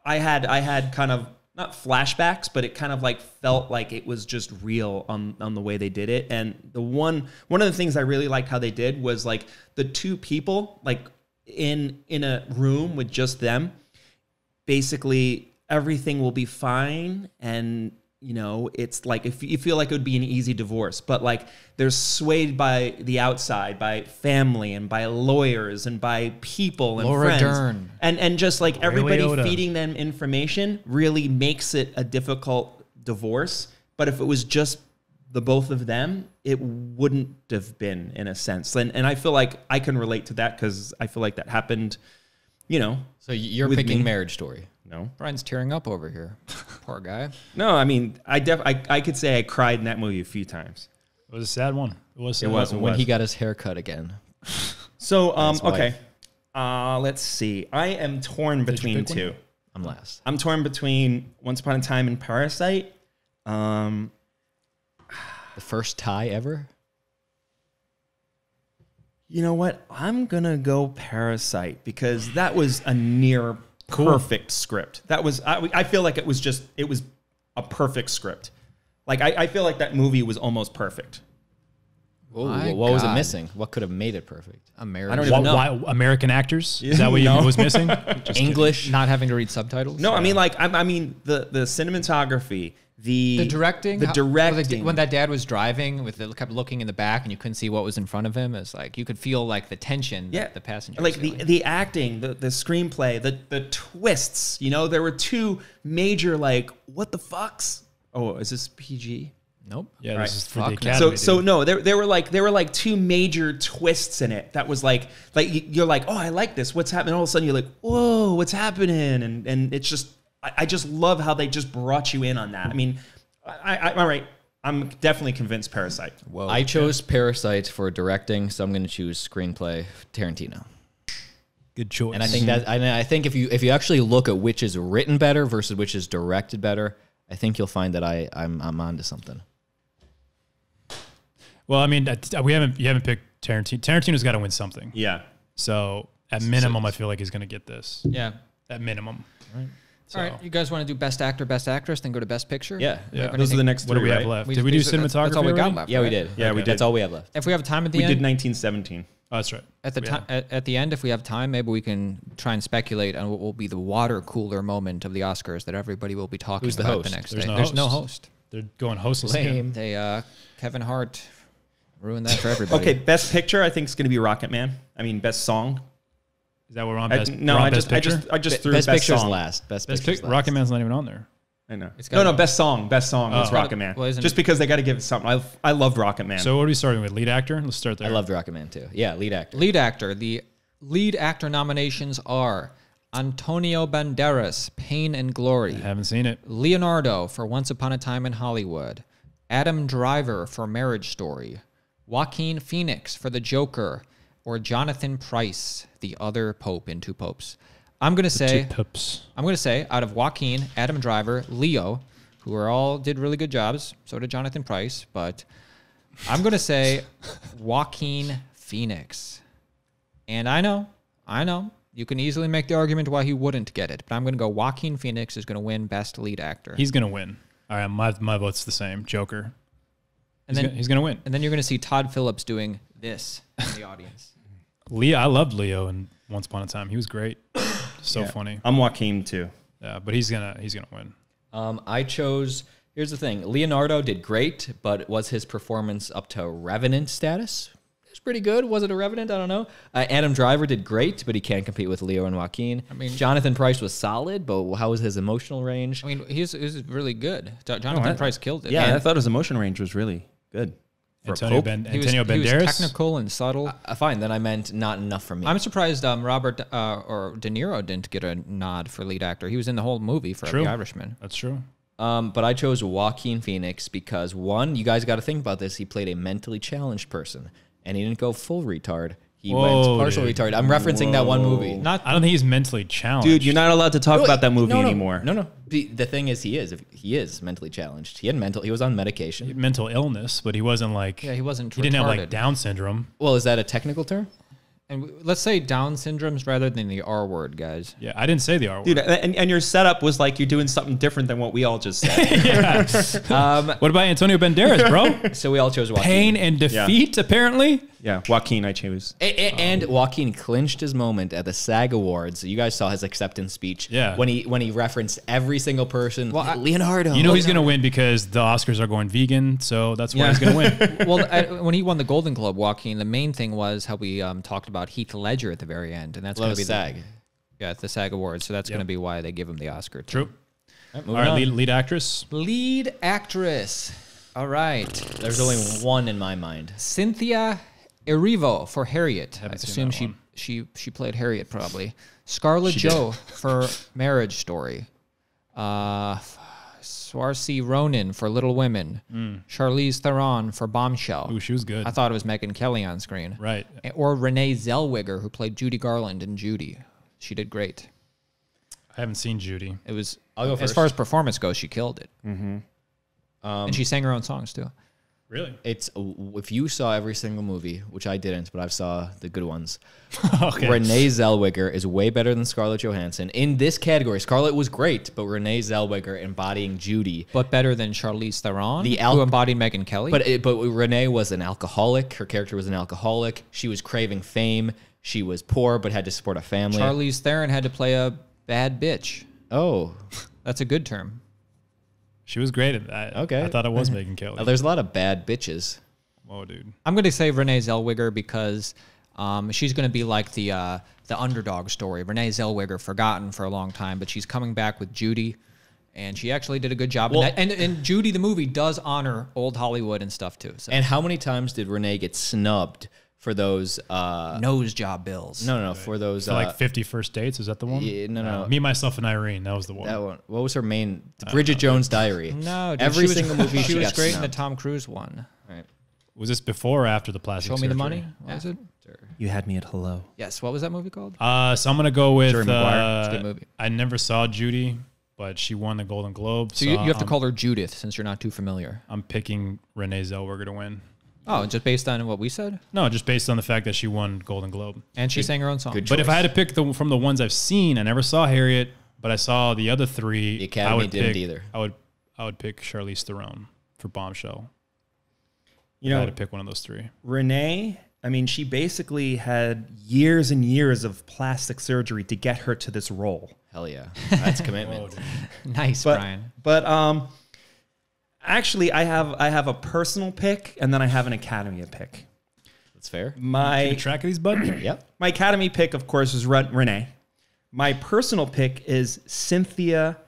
I had kind of not flashbacks, but it kind of like felt like it was just real on the way they did it. And the one of the things I really liked how they did was like the two people like in a room with just them. Basically, everything will be fine, and it's like if you feel like it would be an easy divorce, but like they're swayed by the outside, by family and by lawyers and by people and Laura friends, Dern. and just like everybody Liotta. feeding them information really makes it a difficult divorce. But if it was just the both of them, it wouldn't have been, in a sense. And I feel like I can relate to that because I feel like that happened. So you're with picking me. Marriage Story. No. Brian's tearing up over here. Poor guy. No, I mean, I could say I cried in that movie a few times. It was a sad one. It was. Sad. It was. When he got his hair cut again. So, That's why. okay. Let's see. I am torn between pick one? two. I'm last. I'm torn between Once Upon a Time and Parasite. The first tie ever? You know what? I'm going to go Parasite because that was a near perfect script. That was, I feel like it was a perfect script. Like, I feel like that movie was almost perfect. Ooh, My what was it God. missing? What could have made it perfect? American. I don't even know. Why American actors? Is that what No. was missing? Just English. Not having to read subtitles. No, I mean, like, I mean, the cinematography, The directing, the directing. when that dad was driving, kept looking in the back, and you couldn't see what was in front of him. It's like you could feel like the tension. Yeah, that the passenger. like the acting, the screenplay, the twists. There were two major like what the fucks. Oh, is this PG? Nope. Yeah, Right. this is for the Fuck. Academy. So dude. no, there were like two major twists in it. That was like you're like, oh, I like this. What's happening? All of a sudden, you're like, whoa, what's happening? And it's just I just love how they just brought you in on that. I mean, all right. I'm definitely convinced Parasite. Whoa. I chose Parasite for directing, so I'm going to choose screenplay Tarantino. Good choice. And I think if you actually look at which is written better versus which is directed better, I think you'll find that I'm onto something. Well, I mean, you haven't picked Tarantino. Tarantino's got to win something. Yeah. So at minimum, I feel like he's going to get this. Yeah. At minimum. All So, right. You guys want to do best actor, best actress, then go to best picture? Yeah. Yeah. Those are the next What do three, we have right? left? Did we do cinematography? That's all we got already? left. Yeah, we right? did. Yeah, we did. That's all we have left. If we have time at the We end, did 1917. Oh, that's right. at the end, if we have time, maybe we can try and speculate on what will be the water cooler moment of the Oscars that everybody will be talking Who's the about host? the next There's day. no There's no host. host. They're going hostless Lame. again. They Kevin Hart ruined that for everybody. Okay, best picture I think is going to be Rocket Man. I mean, best song. Is that where we're on I best? no, we're on I best just picture? threw Best best picture's song. last. Best Best picture's pick. last. Rocket Man's not even on there. I know. It's No, gotta be- best song. Best song was Oh. Rocket Man. Well, isn't Just it- because they got to give it something. I loved Rocket Man. So what are we starting with? Lead actor? Let's start there. I loved Rocket Man too. Yeah, lead actor. Lead actor. The lead actor nominations are Antonio Banderas, Pain and Glory. I haven't seen it. Leonardo for Once Upon a Time in Hollywood. Adam Driver for Marriage Story. Joaquin Phoenix for The Joker. Or Jonathan Pryce, the other Pope in Two Popes. I'm going to say, Two pips. out of Joaquin, Adam Driver, Leo, who are all did really good jobs. So did Jonathan Pryce, but I'm going to say Joaquin Phoenix. And I know, you can easily make the argument why he wouldn't get it, but I'm going to go Joaquin Phoenix is going to win Best Lead Actor. He's going to win. All right, my vote's the same. Joker. And He's going to win. And then you're going to see Todd Phillips doing this in the audience. I loved Leo in Once Upon a Time. He was great. So funny. I'm Joaquin too. Yeah, but he's gonna win. I chose. Here's the thing: Leonardo did great, but was his performance up to Revenant status? It was pretty good. Was it a Revenant? I don't know. Adam Driver did great, but he can't compete with Leo and Joaquin. I mean, Jonathan Pryce was solid, but how was his emotional range? I mean, he's really good. Jonathan Pryce killed it. Yeah, I thought his emotion range was really good. Antonio Banderas. He was technical and subtle. Fine, then I meant not enough for me. I'm surprised Robert or De Niro didn't get a nod for lead actor. He was in the whole movie for The Irishman. That's true. But I chose Joaquin Phoenix because, one, you guys got to think about this. He played a mentally challenged person, and he didn't go full retard. He went partial retard. I'm referencing that one movie. I don't think he's mentally challenged. Dude, you're not allowed to talk about that movie anymore. No. The thing is, he is mentally challenged. He was on medication. Mental illness, but he wasn't like... Yeah, he wasn't He didn't have like Down syndrome. Well, is that a technical term? And let's say Down syndromes rather than the R word, guys. Yeah, I didn't say the R word. Dude, and your setup was like you're doing something different than what we all just said. What about Antonio Banderas, bro? So we all chose Joaquin. Pain and defeat, apparently. Yeah, Joaquin I chose. And Joaquin clinched his moment at the SAG Awards. You guys saw his acceptance speech. Yeah. When he referenced every single person. Well, Leonardo. You know he's going to win because the Oscars are going vegan, so that's why he's going to win. Well, when he won the Golden Globe, Joaquin, the main thing was how we talked about Heath Ledger at the very end, and that's going to be SAG. It's the SAG Awards, so that's going to be why they give him the Oscar. True. All right, lead actress. Lead actress. All right. There's only one in my mind. Cynthia Erivo for Harriet. I assume seen that she played Harriet probably. Scarlett Joe for Marriage Story. Saoirse Ronan for Little Women. Charlize Theron for Bombshell. Ooh, she was good. I thought it was Megyn Kelly on screen. Right. Or Renee Zellweger, who played Judy Garland in Judy. She did great. I haven't seen Judy. It was. I'll go as first. far as performance goes, she killed it. And she sang her own songs too. Really? It's if you saw every single movie, which I didn't, but I saw the good ones. Okay. Renee Zellweger is way better than Scarlett Johansson in this category. Scarlett was great, but Renee Zellweger embodying Judy, But better than Charlize Theron, The who embodied Megyn Kelly. but Renee was an alcoholic. Her character was an alcoholic. She was craving fame. She was poor, but had to support a family. Charlize Theron had to play a bad bitch. Oh, That's a good term. She was great at that. Okay. I thought it was Megyn Kelly. there's a lot of bad bitches. Whoa, dude. I'm going to say Renee Zellweger because she's going to be like the underdog story. Renee Zellweger, forgotten for a long time, but she's coming back with Judy, and she actually did a good job. Well, and Judy, the movie, does honor old Hollywood and stuff too. So. And how many times did Renee get snubbed for those nose job bills? No, for those For like 50 First Dates, is that the one? Yeah, no. Me, Myself, and Irene. That was the one. that one. What was her main? Bridget Jones' Diary. No, dude, every she single was, movie she was got great in the snubbed. Tom Cruise one. Right. Was this before or after the plastic Show Me the surgery? Money. What was it? You had me at hello. Yes. What was that movie called? So I'm gonna go with. Jerry Maguire. It's a good movie. I never saw Judy, but she won the Golden Globe. So you have to call her Judith since you're not too familiar. I'm picking Renee Zellweger to win. Oh, just based on what we said? No, just based on the fact that she won Golden Globe. And she sang her own song. good But if I had to pick from the ones I've seen, I never saw Harriet, but I saw the other three. The Academy didn't either. I would pick Charlize Theron for Bombshell. You I know, had to pick one of those three. Renee, I mean, she basically had years and years of plastic surgery to get her to this role. Hell yeah, that's commitment. Nice, But, Brian. But actually, I have a personal pick, and then I have an Academy pick. That's fair. Keep My track of these, bud? Yep. my Academy pick, of course, is Renee. My personal pick is Cynthia.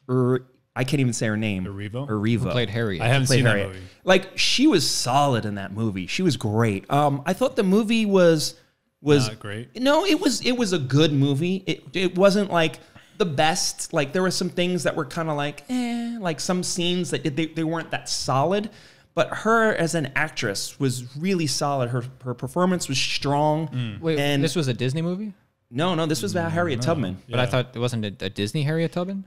I can't even say her name. Erivo? Erivo. Who played Harriet? I haven't Played seen that Harriet. movie. Like, she was solid in that movie. She was great. I thought the movie was Not great. No, it was a good movie. It wasn't like the best. Like, there were some things that were kind of like some scenes that they weren't that solid. But her as an actress was really solid. Her performance was strong. Wait, and this was a Disney movie? no, this was about Harriet Tubman. But I thought it wasn't a Disney Harriet Tubman?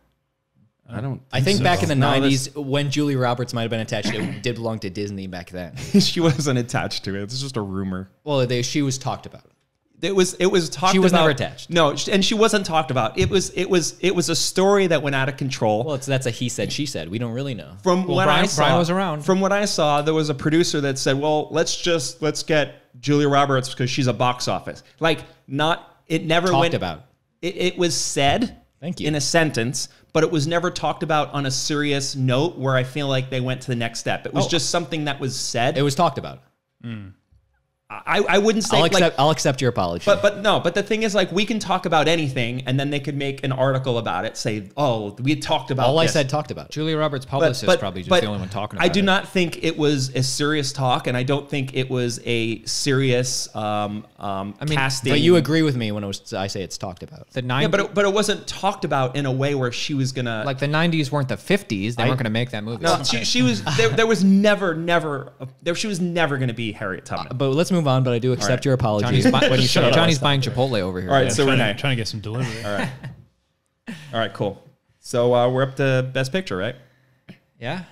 I don't. I think so. back in the No, 90s, when Julia Roberts might have been attached, it did belong to Disney back then. She wasn't attached to it. It's just a rumor. Well, she was talked about. It was talked. She was about, never attached. No, and she wasn't talked about. It was a story that went out of control. Well, that's a he said, she said. We don't really know. From what Brian, I saw, Brian was around. From what I saw, there was a producer that said, "Well, let's get Julia Roberts because she's a box office." Like, it never Talked went about. It was said. Thank you. In a sentence, but it was never talked about on a serious note where I feel like they went to the next step. It was just something that was said. It was talked about. I wouldn't say I'll accept your apology. but the thing is, like, we can talk about anything and then they could make an article about it, say, oh, we talked about all I this. said talked about. Julia Roberts' publicist probably just the only one talking about it. I do not think it was a serious talk, and I don't think it was a serious casting. But you agree with me when I say it's talked about. The 90s, Yeah, but it wasn't talked about in a way where she was gonna like the 90s weren't the 50s. They weren't going to make that movie. No, she was. There was never she was never going to be Harriet Tubman. But let's move on. But I do accept your apology. Johnny's buying Chipotle over here. All right, so Renee. trying to get some delivery. All right, cool. So we're up to Best Picture, right? Yeah.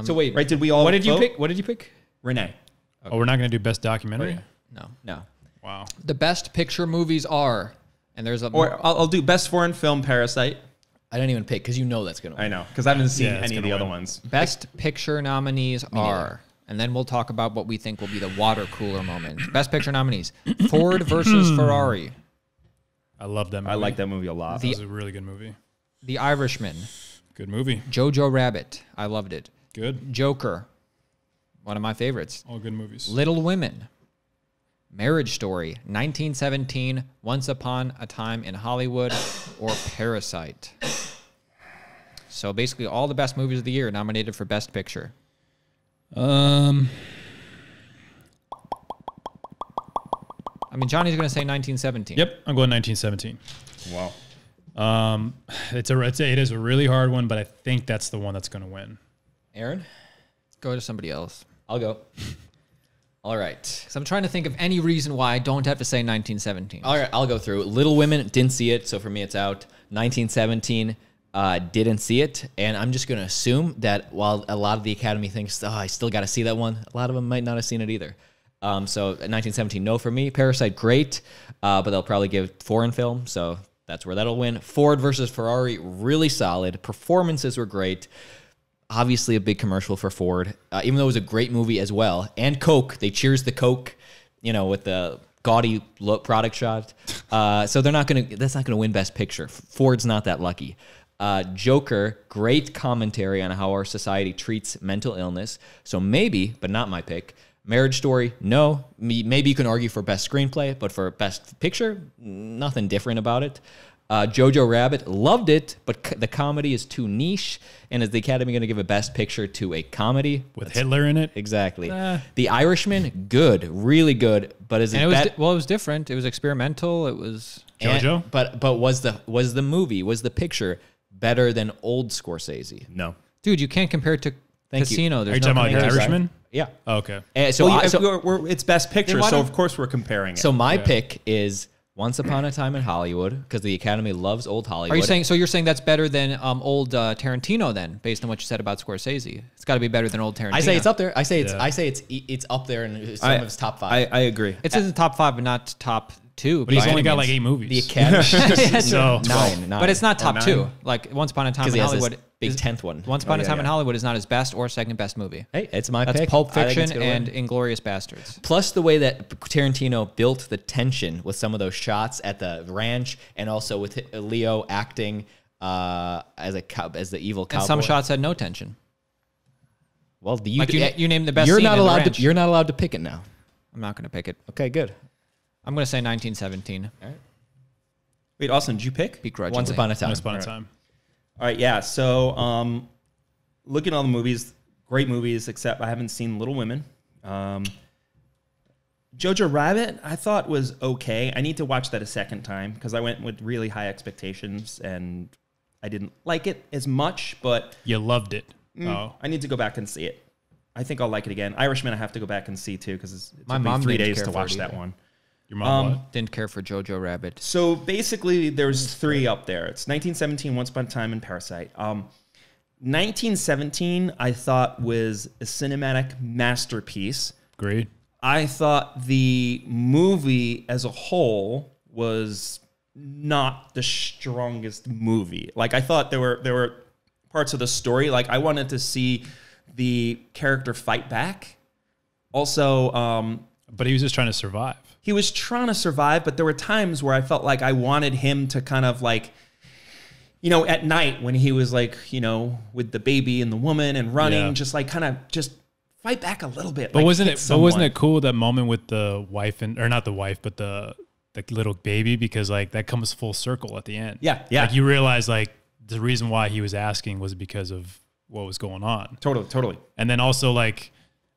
So wait, Right? Did we all? What did you vote? pick? What did you pick? Renee. Oh, we're not going to do best documentary. No. Wow. The best picture movies are, and there's a Or I'll do Best Foreign Film, Parasite. I didn't even pick because you know that's gonna. I know because I haven't seen Yeah, it's any of gonna the other win. ones. best picture nominees are, and then we'll talk about what we think will be the water cooler moment. Best picture nominees: Ford versus Ferrari, I love that movie. I like that movie a lot. That was a really good movie. The Irishman, Good movie. Jojo Rabbit. I loved it. Good. Joker, one of my favorites. All good movies. Little Women, Marriage Story, 1917, Once Upon a Time in Hollywood, or Parasite. So basically all the best movies of the year nominated for Best Picture. Um, I mean, Johnny's going to say 1917. Yep, I'm going 1917. Wow. It is a really hard one, but I think that's the one that's going to win. Aaron, Go to somebody else. I'll go. All right. So I'm trying to think of any reason why I don't have to say 1917. All right, I'll go through. Little Women, didn't see it, so for me it's out. 1917, didn't see it, and I'm just going to assume that while a lot of the Academy thinks, I still got to see that one, a lot of them might not have seen it either. So 1917, no for me. Parasite, great, but they'll probably give foreign film, so that's where that'll win. Ford versus Ferrari, really solid. Performances were great. Obviously a big commercial for Ford, even though it was a great movie as well. And Coke, they cheers the Coke, with the gaudy look product shot. So that's not gonna win Best Picture. Ford's not that lucky. Joker, great commentary on how our society treats mental illness. So maybe, but not my pick. Marriage Story, no. Maybe you can argue for Best Screenplay, but for Best Picture, nothing different about it. Jojo Rabbit, loved it, but the comedy is too niche. And is the Academy going to give a Best Picture to a comedy? With Hitler in it? Exactly. The Irishman, good, really good, but is it it was different. It was experimental. It was Jojo? But was the picture better than old Scorsese? No. Dude, you can't compare it to Casino. Are you There's talking no about The comparison. Irishman? Yeah. Oh, okay. It's Best Picture, why so don't- of course we're comparing it. So my pick is Once Upon a Time in Hollywood, because the Academy loves old Hollywood. Are you saying you're saying that's better than old Tarantino then, based on what you said about Scorsese? It's got to be better than old Tarantino. I say it's up there. I say Yeah. it's up there in some of his top five. I agree. It's in the top 5, but not top 2. But he's by only any got means. like 8 movies. the Academy So, nine. But it's not top 9. 2. Like Once Upon a Time because in he has this Hollywood. big is- 10th one. Once Upon a yeah, Time in yeah. Hollywood is not his best or second best movie. Hey, it's my That's pick. Pulp I think Fiction it's gonna and win. Inglourious Bastards. Plus the way that Tarantino built the tension with some of those shots at the ranch, and also with Leo acting as the evil cowboy. And some shots had no tension. Well, You named the best You're scene not in The allowed Ranch. to. You're not allowed to pick it now. I'm not going to pick it. Okay, good. I'm going to say 1917. Wait, Austin, did you pick? Begrudgingly. Once Upon a Time. Once Upon a Time. All right, yeah. So, looking at all the movies, great movies, except I haven't seen Little Women. Jojo Rabbit, I thought was okay. I need to watch that a second time because I went with really high expectations and I didn't like it as much, but You loved it. Oh. I need to go back and see it. I think I'll like it again. Irishman, I have to go back and see too because it My took me mom 3 didn't days care to for watch it that either. one. Your mom what? Didn't care for Jojo Rabbit. So basically, there's 3 up there. It's 1917, Once Upon a Time, and Parasite. 1917, I thought, was a cinematic masterpiece. Agreed. I thought the movie as a whole was not the strongest movie. Like, I thought there were parts of the story, like I wanted to see the character fight back. Also, but he was just trying to survive. He was trying to survive, but there were times where I felt like I wanted him to kind of like, you know, at night when he was like, you know, with the baby and the woman and running, just like kind of just fight back a little bit. But like wasn't it cool, that moment with the wife or not the wife, but the little baby, because like that comes full circle at the end. Yeah. Like you realize like the reason why he was asking was because of what was going on. Totally. And then also like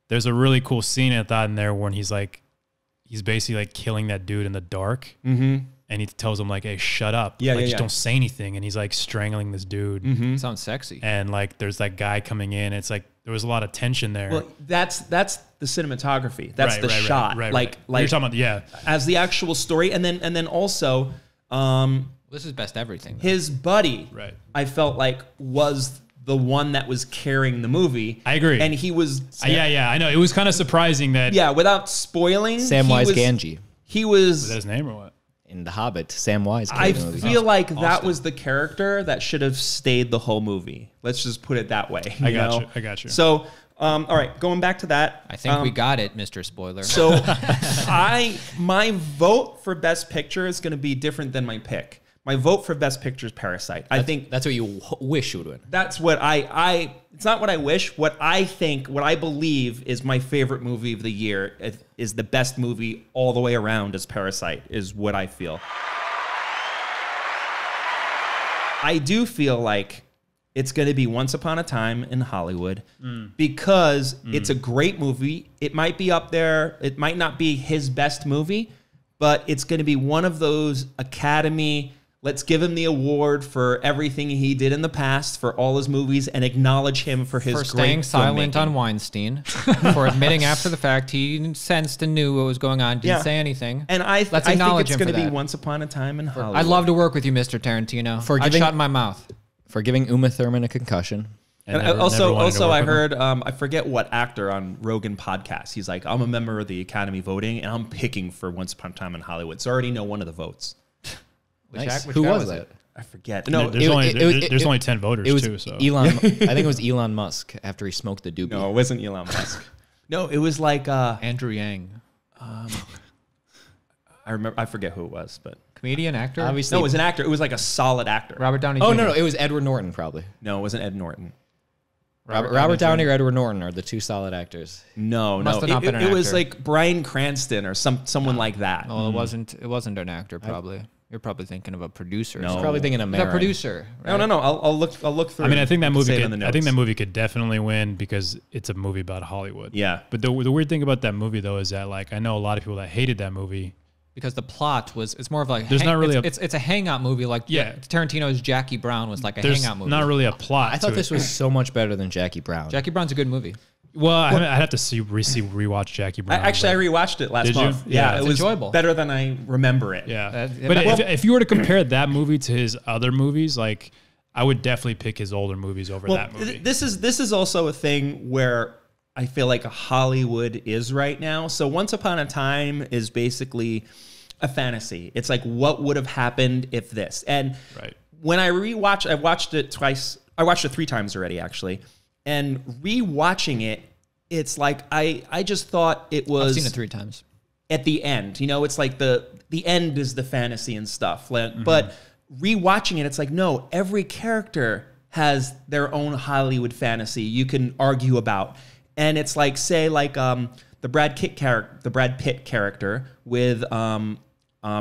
there's a really cool scene I thought in there when he's basically like killing that dude in the dark. Mm-hmm. And he tells him like, "Hey, shut up. Just don't say anything." And he's like strangling this dude. Mm-hmm. Sounds sexy. And like there's that guy coming in. It's like there was a lot of tension there. Well, that's the cinematography. That's the shot. Like you're talking about, as the actual story, and then also this is best everything. His buddy, I felt like was the one that was carrying the movie. I agree. And he was I know. It was kind of surprising that without spoiling, Samwise Gamgee. He was that his name or what? In The Hobbit, Samwise. I feel like that was the character that should have stayed the whole movie. Let's just put it that way. I got you. So, all right, going back to that. I think we got it, Mr. Spoiler. So, my vote for Best Picture is going to be different than my pick. My vote for Best Picture is Parasite. I think that's what you wish you would win. That's what it's not what I wish. What I think, what I believe is my favorite movie of the year is the best movie all the way around is Parasite, is what I feel. I do feel like it's going to be Once Upon a Time in Hollywood because it's a great movie. It might be up there. It might not be his best movie, but it's going to be one of those Academy, let's give him the award for everything he did in the past, for all his movies, and acknowledge him for his for staying silent on Weinstein, for admitting after the fact he sensed and knew what was going on, didn't say anything. And I think it's going to be Once Upon a Time in Hollywood. I'd love to work with you, Mr. Tarantino. I'd shut my mouth. For giving Uma Thurman a concussion. And also I heard, I forget what actor on Rogan podcast, he's like, I'm a member of the Academy voting, and I'm picking for Once Upon a Time in Hollywood. So I already know one of the votes. Nice. Who was that? I forget. No, there's only 10 voters too. So Elon. I think it was Elon Musk after he smoked the doobie. No, it wasn't Elon Musk. No, it was like Andrew Yang. I forget who it was, but comedian, actor. Obviously, no, it was an actor. It was like a solid actor. Robert Downey. Oh Jr. no, it was Edward Norton probably. No, it wasn't Ed Norton. Robert Downey or Edward Norton are the two solid actors. No, it was like Bryan Cranston or someone like that. Oh, it wasn't an actor probably. You're probably thinking of a producer. No, probably thinking of a producer. Right? No. I'll look through. I mean, I think that movie could definitely win because it's a movie about Hollywood. Yeah. But the weird thing about that movie though is that like I know a lot of people that hated that movie because the plot it's more of like there's not really it's a hangout movie like Tarantino's Jackie Brown was like a hangout movie. Not really a plot. I thought this was so much better than Jackie Brown. Jackie Brown's a good movie. Well, I'd have to rewatch Jackie Brown. I rewatched it last month. Yeah, it was enjoyable. Better than I remember it. Yeah, but if you were to compare that movie to his other movies, like I would definitely pick his older movies over that movie. This is also a thing where I feel like Hollywood is right now. So Once Upon a Time is basically a fantasy. It's like what would have happened if this. And when I rewatch, I've watched it twice. I watched it 3 times already, actually. And rewatching it, it's like I just thought it was. I've seen it 3 times. At the end, you know, it's like the end is the fantasy and stuff. But rewatching it, it's like no, every character has their own Hollywood fantasy you can argue about, and it's like say like the Brad Pitt character with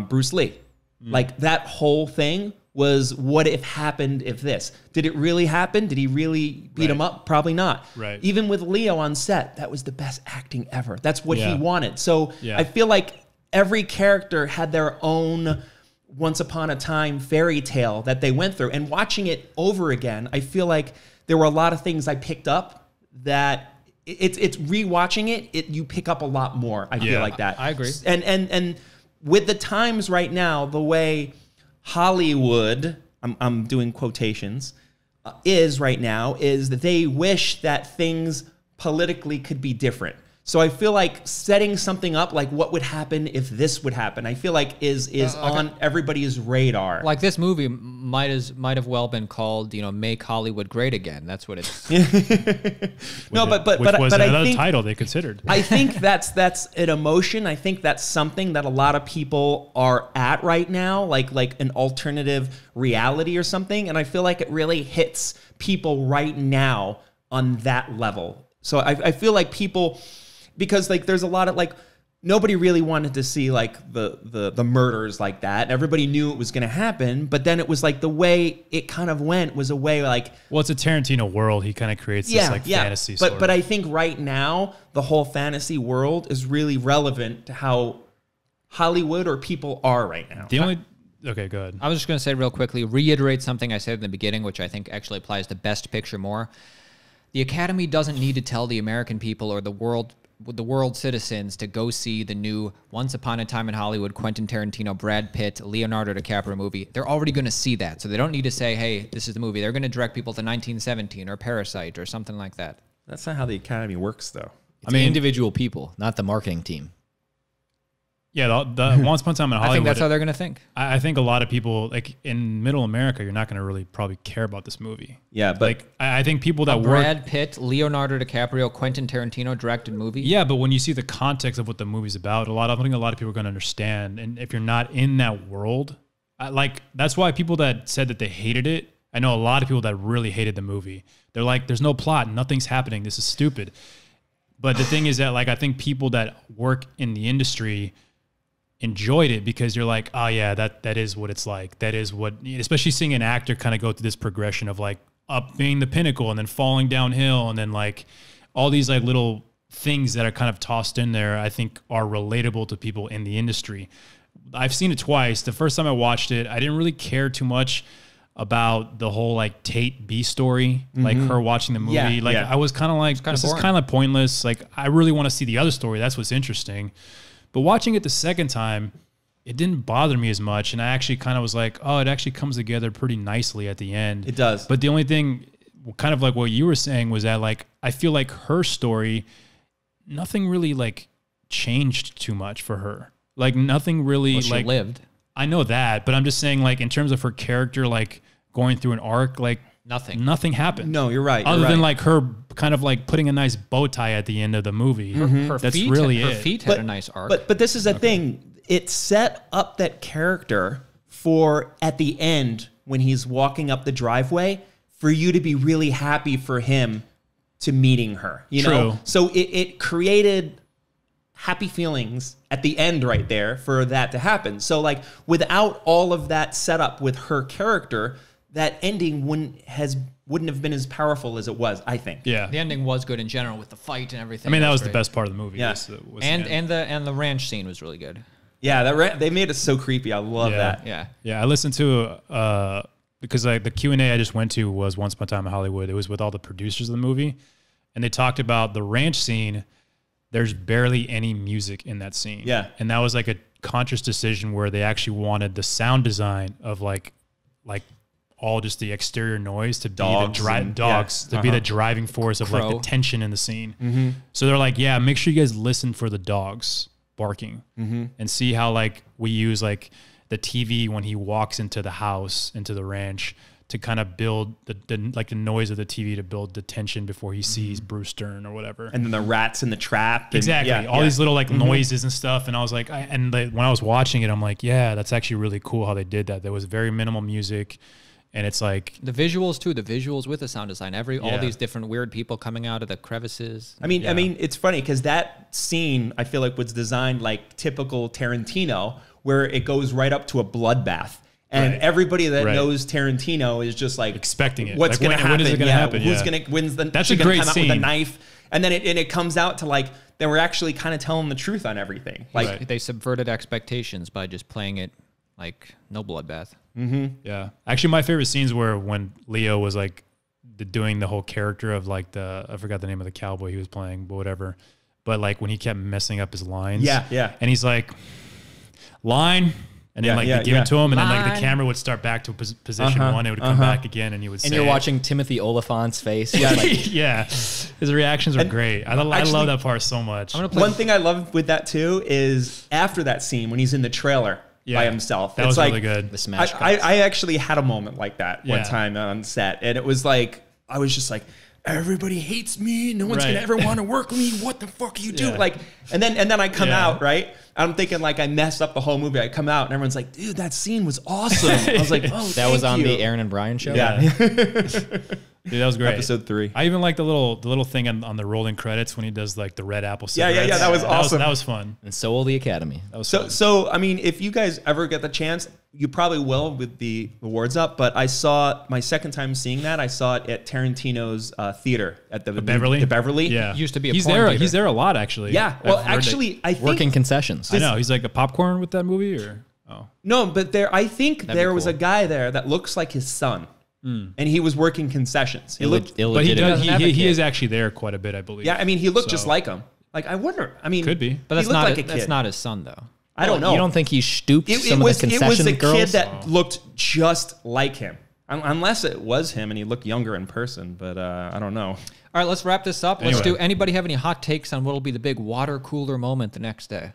Bruce Lee, like that whole thing. Was what if happened if this? Did it really happen? Did he really beat him up? Probably not. Right. Even with Leo on set, that was the best acting ever. That's what he wanted. So I feel like every character had their own Once Upon a Time fairy tale that they went through. And watching it over again, I feel like there were a lot of things I picked up that it's rewatching it, you pick up a lot more. I feel like that. I agree. And with the times right now, the way Hollywood, I'm doing quotations, is right now is that they wish that things politically could be different. So I feel like setting something up like what would happen if this would happen, I feel like is on everybody's radar. Like this movie might have well been called, Make Hollywood Great Again. That's what it's. No, but was I another think, title they considered. I think that's an emotion. I think that's something that a lot of people are at right now, like an alternative reality or something. And I feel like it really hits people right now on that level. So I feel like people. Because like there's a lot of like nobody really wanted to see like the murders like that. Everybody knew it was going to happen, but then it was like the way it kind of went was a way like, well, it's a Tarantino world. He kind of creates this like fantasy. But I think right now the whole fantasy world is really relevant to how Hollywood or people are right now. Okay, go ahead. I was just going to say real quickly, reiterate something I said in the beginning, which I think actually applies to Best Picture more. The Academy doesn't need to tell the American people or the world citizens to go see the new Once Upon a Time in Hollywood, Quentin Tarantino, Brad Pitt, Leonardo DiCaprio movie. They're already going to see that. So they don't need to say, hey, this is the movie. They're going to direct people to 1917 or Parasite or something like that. That's not how the Academy works, though. It's individual people, not the marketing team. Yeah, the Once Upon a Time in Hollywood. I think that's how they're going to think. I think a lot of people, like in Middle America, you're not going to really probably care about this movie. Yeah, but like I think people that work Brad Pitt, Leonardo DiCaprio, Quentin Tarantino directed movie. Yeah, but when you see the context of what the movie's about, I think a lot of people are going to understand. And if you're not in that world, that's why people that said that they hated it. I know a lot of people that really hated the movie. They're like, "There's no plot, nothing's happening. This is stupid." But the thing is that, like, I think people that work in the industry enjoyed it because you're like, oh yeah, that is what it's like. That is what, especially seeing an actor kind of go through this progression of like up being the pinnacle and then falling downhill and then like all these like little things that are kind of tossed in there, I think are relatable to people in the industry. I've seen it twice. The first time I watched it, I didn't really care too much about the whole like Tate B story, like her watching the movie. I was kind of like, this is kind of pointless. Like I really want to see the other story. That's what's interesting. But watching it the second time, it didn't bother me as much. And I actually kind of was like, oh, it actually comes together pretty nicely at the end. It does. But the only thing, kind of like what you were saying, was that like, I feel like her story, nothing really like changed too much for her. Like nothing really she lived. I know that, but I'm just saying like in terms of her character, like going through an arc, like nothing happened. No, you're right. Other than like her kind of like putting a nice bow tie at the end of the movie. Her That's feet, really her it. feet had a nice arc. But this is the thing. It set up that character for at the end when he's walking up the driveway for you to be really happy for him to meeting her. You know? So it created happy feelings at the end right there for that to happen. So like without all of that setup with her character, that ending wouldn't have been as powerful as it was, I think. Yeah. The ending was good in general with the fight and everything. I mean, that was the best part of the movie. Yeah. And the ranch scene was really good. Yeah, they made it so creepy. I love that. Yeah. Yeah, I listened to because like the Q&A I just went to was Once Upon a Time in Hollywood. It was with all the producers of the movie, and they talked about the ranch scene. There's barely any music in that scene. Yeah. And that was like a conscious decision where they actually wanted the sound design of like all just the exterior noise to be the driving force of like the tension in the scene. So they're like, yeah, make sure you guys listen for the dogs barking and see how like we use like the TV when he walks into the house, into the ranch, to kind of build the noise of the TV to build the tension before he sees Bruce Dern or whatever. And then the rats in the trap. Exactly. All these little like noises and stuff. And I was like, when I was watching it, I'm like, yeah, that's actually really cool how they did that. There was very minimal music. And it's like the visuals too. The visuals with the sound design. All these different weird people coming out of the crevices. I mean, it's funny because that scene I feel like was designed like typical Tarantino, where it goes right up to a bloodbath, and everybody that knows Tarantino is just like expecting it. What's like, going to happen? When is it going to happen? When's the? That's a great come scene. Out with a knife, and then it comes out to like they were actually kind of telling the truth on everything. Like they subverted expectations by just playing it like no bloodbath. Yeah. Actually, my favorite scenes were when Leo was like doing the whole character of like I forgot the name of the cowboy he was playing, but whatever. But like when he kept messing up his lines. Yeah. And he's like, line, And then they give it to him, and then like the camera would start back to position one. It would come back again, and you would say, and you're watching Timothy Oliphant's face. Yeah, yeah. His reactions are great. I love that part so much. One thing I love with that too is after that scene when he's in the trailer by himself. That was really good. The smash cuts. I actually had a moment like that one time on set, and it was like I was just like, everybody hates me. No one's gonna ever want to work with me. What the fuck are you doing? Like, and then I come out, right? I'm thinking like I messed up the whole movie. I come out and everyone's like, dude, that scene was awesome. I was like, oh, that was on the Aaron and Brian show. Yeah. Dude, that was great. Episode 3. I even like the little thing on the rolling credits when he does like the red apple cigarettes. Yeah. That was awesome. That was fun. And so will the Academy. That was fun. So I mean, if you guys ever get the chance, you probably will with the awards up. But I saw my second time seeing that. I saw it at Tarantino's theater at the Beverly. The Beverly. Yeah, used to be. He's there. He's there a lot actually. Yeah. Well, actually, I think working concessions. I know he's like a popcorn with that movie, or no, but I think there was a guy there that looks like his son. And he was working concessions. He looked, but he is actually there quite a bit, I believe. Yeah, I mean, he looked just like him. Like, I wonder. I mean, could be, but that's not like a kid. That's not his son, though. I don't know. You don't think he stooped some of the concession girls? It was a kid that looked just like him, unless it was him and he looked younger in person. But I don't know. All right, let's wrap this up. Let's do. Anybody have any hot takes on what will be the big water cooler moment the next day?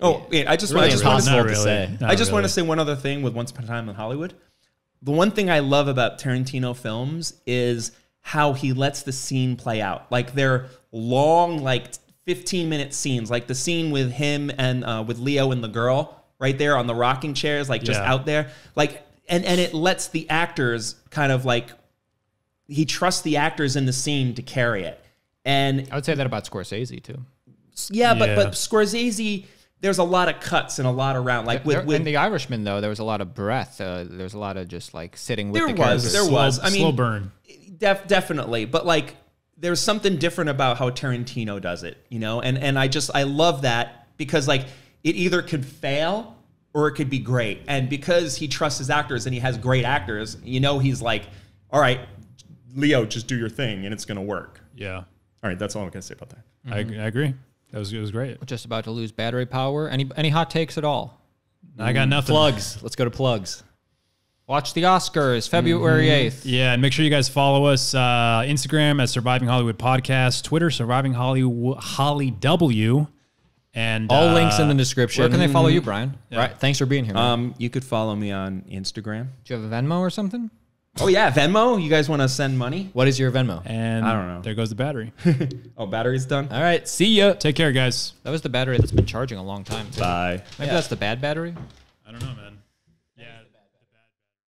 Oh, yeah, I just want to say one other thing with Once Upon a Time in Hollywood. The one thing I love about Tarantino films is how he lets the scene play out. Like they're long, like 15-minute scenes, like the scene with him and with Leo and the girl right there on the rocking chairs, like just out there. Like, and it lets the actors kind of like, he trusts the actors in the scene to carry it. And I would say that about Scorsese too. Yeah, but Scorsese, there's a lot of cuts and a lot of round. Like with in The Irishman, though, there was a lot of breath. There's a lot of just like sitting with the characters. There was. I mean, slow burn. Definitely. But like, there's something different about how Tarantino does it, you know? And I love that because like it either could fail or it could be great. And because he trusts his actors and he has great actors, you know, he's like, all right, Leo, just do your thing and it's going to work. Yeah. All right. That's all I'm going to say about that. I agree. It was great. We're just about to lose battery power. Any hot takes at all? I got nothing. Plugs. Let's go to plugs. Watch the Oscars, February 8th. Yeah, and make sure you guys follow us Instagram at Surviving Hollywood Podcast, Twitter Surviving Holly W, and all links in the description. Where can they follow you, Brian? Yeah. Right. Thanks for being here. Man. You could follow me on Instagram. Do you have a Venmo or something? Oh yeah, Venmo. You guys want to send money? What is your Venmo? And I don't know. There goes the battery. Oh, battery's done. All right. See ya. Take care, guys. That was the battery that's been charging a long time. Too. Bye. Maybe that's the bad battery.